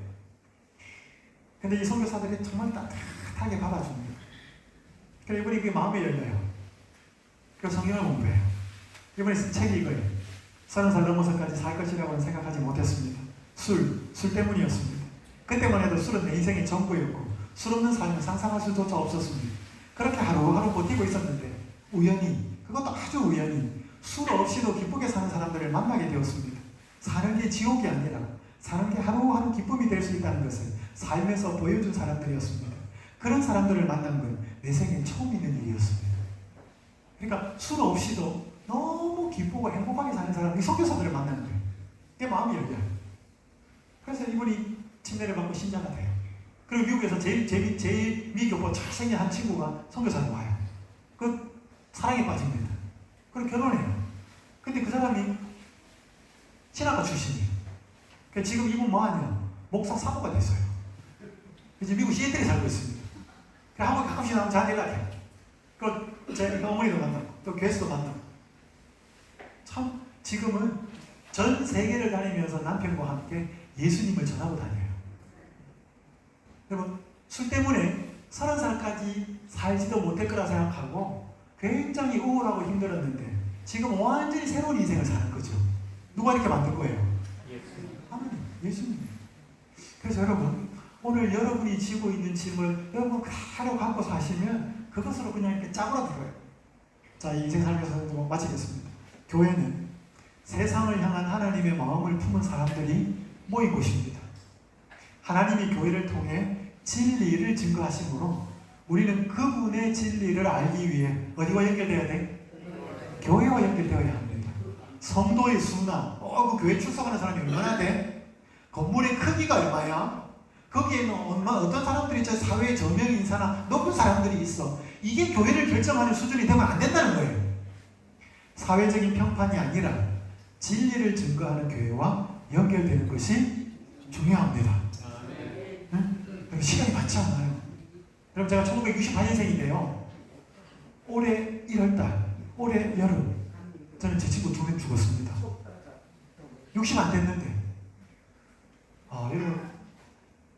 근데 이 선교사들이 정말 따뜻하게 받아줍니다. 그래서 이분이 그 마음이 열려요. 그래서 성경을 공부해요. 이번에 쓴 책이 이거예요. 30살 넘어서까지 살 것이라고는 생각하지 못했습니다. 술 때문이었습니다. 그때만 해도 술은 내 인생의 전부였고 술 없는 삶은 상상할 수조차 없었습니다. 그렇게 하루하루 버티고 있었는데 우연히, 그것도 아주 우연히 술 없이도 기쁘게 사는 사람들을 만나게 되었습니다. 사는 게 지옥이 아니라 사는 게 하루하루 기쁨이 될 수 있다는 것을 삶에서 보여준 사람들이었습니다. 그런 사람들을 만난 건 내 생에 처음 있는 일이었습니다. 그러니까 술 없이도 너무 기쁘고 행복하게 사는 사람, 이 선교사들을 만나는 거예요. 내 마음이 열려요. 그래서 이분이 침례를 받고 신자가 돼요. 그리고 미국에서 제일 미교포 잘생긴 한 친구가 선교사로 와요. 그 사랑에 빠집니다. 그리고 결혼해요. 근데 그 사람이 신학과 출신이에요. 그래서 지금 이분 뭐하냐? 목사 사모가 됐어요. 이제 미국 시애틀에 살고 있습니다. 그래서 한번 가끔씩 나오면 저한테 연락해요. 그리고 제 어머니도 만나고 또 교회에서도 만나고 참 지금은 전 세계를 다니면서 남편과 함께 예수님을 전하고 다녀요. 여러분 술 때문에 30살까지 살지도 못할 거라 생각하고 굉장히 우울하고 힘들었는데 지금 완전히 새로운 인생을 사는 거죠. 누가 이렇게 만든 거예요? 예수님. 하나님, 예수님. 그래서 여러분 오늘 여러분이 지고 있는 짐을 여러분 그대로 갖고 사시면 그것으로 그냥 이렇게 짜부러들어요. 자, 이 인생 살면서 마치겠습니다. 교회는 세상을 향한 하나님의 마음을 품은 사람들이 모인 곳입니다. 하나님이 교회를 통해 진리를 증거하시므로 우리는 그분의 진리를 알기 위해 어디와 연결되어야 돼? 교회와 연결되어야 합니다. 성도의 수나 그 교회 출석하는 사람이 얼마나 돼? 건물의 크기가 얼마야? 거기에는 어떤 사람들이 저 사회의 저명 인사나 높은 사람들이 있어. 이게 교회를 결정하는 수준이 되면 안 된다는 거예요. 사회적인 평판이 아니라 진리를 증거하는 교회와 연결되는 것이 중요합니다. 응? 시간이 많지 않아요. 그럼 제가 1968년생인데요. 올해 1월달, 올해 여름 저는 제 친구 2명 죽었습니다. 60 안 됐는데 여러분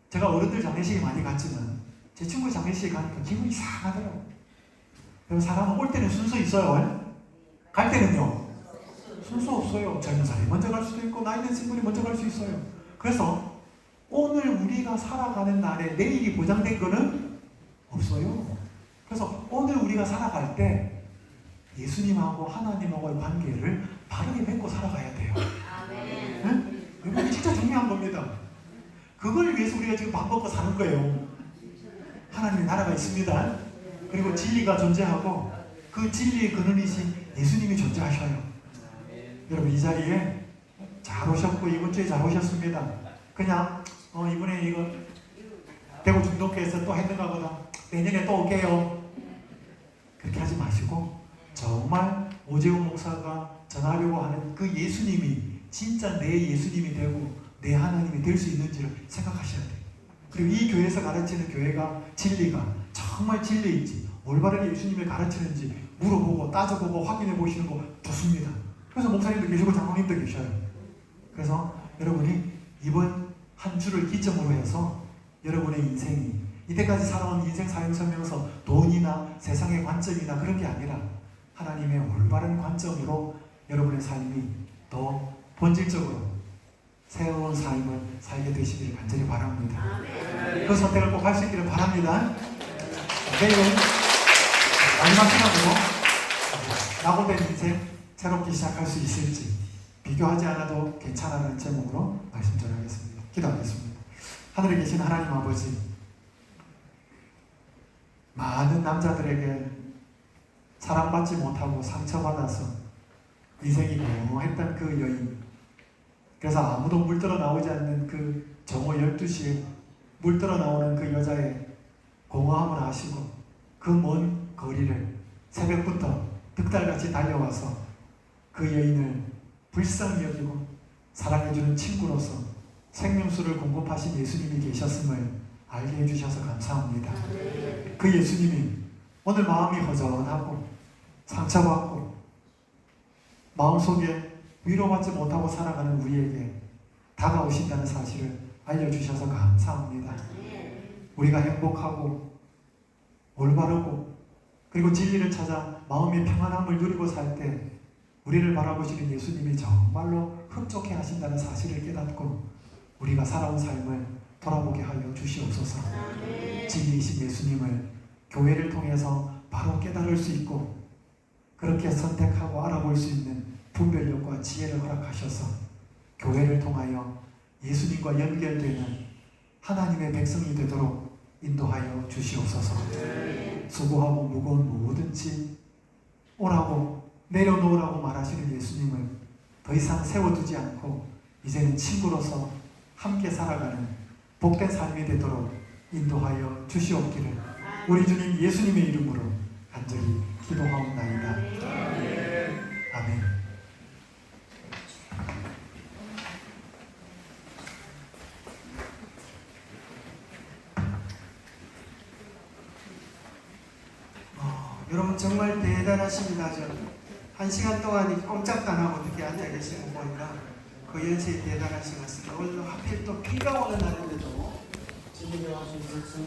제가 어른들 장례식에 많이 갔지만 제 친구 장례식에 가니까 기분이 이상하더라고요. 여러분 사람은 올 때는 순서 있어요. 갈 때는요, 순서 없어요. 젊은 사람이 먼저 갈 수도 있고 나이 든 친구들이 먼저 갈 수 있어요. 그래서 오늘 우리가 살아가는 날에 내일이 보장된 거는 없어요. 그래서 오늘 우리가 살아갈 때 예수님하고 하나님하고의 관계를 바르게 맺고 살아가야 돼요. 응? 이거 진짜 중요한 겁니다. 그걸 위해서 우리가 지금 밥 먹고 사는 거예요. 하나님의 나라가 있습니다. 그리고 진리가 존재하고 그 진리의 근원이신 예수님이 존재하셔요. 여러분 이 자리에 잘 오셨고 이번 주에 잘 오셨습니다. 그냥 이번에 이거 대구 중동교에서 또 했는가 보다 내년에 또 올게요. 그렇게 하지 마시고 정말 오재훈 목사가 전하려고 하는 그 예수님이 진짜 내 예수님이 되고 내 하나님이 될 수 있는지를 생각하셔야 돼요. 그리고 이 교회에서 가르치는 교회가 진리가 정말 진리인지 올바르게 예수님을 가르치는지 물어보고 따져보고 확인해 보시는 거 좋습니다. 그래서 목사님도 계시고 장로님도 계셔요. 그래서 여러분이 이번 한 주를 기점으로 해서 여러분의 인생이 이때까지 살아온 인생 사용 설명서 돈이나 세상의 관점이나 그런 게 아니라 하나님의 올바른 관점으로 여러분의 삶이 더 본질적으로 새로운 삶을 살게 되시기를 간절히 바랍니다. 그 선택을 꼭 할 수 있기를 바랍니다. 내일은 마지막 시간으로 낙오된 인생 새롭게 시작할 수 있을지 비교하지 않아도 괜찮아라는 제목으로 말씀 전하겠습니다. 기도하겠습니다. 하늘에 계신 하나님 아버지, 많은 남자들에게 사랑받지 못하고 상처받아서 인생이 공허했던 그 여인, 그래서 아무도 물들어 나오지 않는 그 정오 12시에 물들어 나오는 그 여자의 공허함을 아시고 그 먼 거리를 새벽부터 득달같이 달려와서 그 여인을 불쌍히 여기고 사랑해주는 친구로서 생명수를 공급하신 예수님이 계셨음을 알게 해주셔서 감사합니다. 그 예수님이 오늘 마음이 허전하고 상처받고 마음속에 위로받지 못하고 살아가는 우리에게 다가오신다는 사실을 알려주셔서 감사합니다. 우리가 행복하고 올바르고 그리고 진리를 찾아 마음의 평안함을 누리고 살 때 우리를 바라보시는 예수님이 정말로 흡족해 하신다는 사실을 깨닫고 우리가 살아온 삶을 돌아보게 하여 주시옵소서. 진리이신 예수님을 교회를 통해서 바로 깨달을 수 있고 그렇게 선택하고 알아볼 수 있는 분별력과 지혜를 허락하셔서 교회를 통하여 예수님과 연결되는 하나님의 백성이 되도록 인도하여 주시옵소서. 수고하고 무거운 모든 짐 오라고 내려놓으라고 말하시는 예수님을 더 이상 세워두지 않고 이제는 친구로서 함께 살아가는 복된 삶이 되도록 인도하여 주시옵기를 우리 주님 예수님의 이름으로 간절히 기도하옵나이다. 아멘. 여러분 정말 대단하십니다. 한 시간 동안 꼼짝도 안 하고 어떻게 앉아 계시는 거 보니까 그 연세에 대단하신 것 같습니다. 오늘 하필 또 비가 오는 날인데도 진리를 하실 수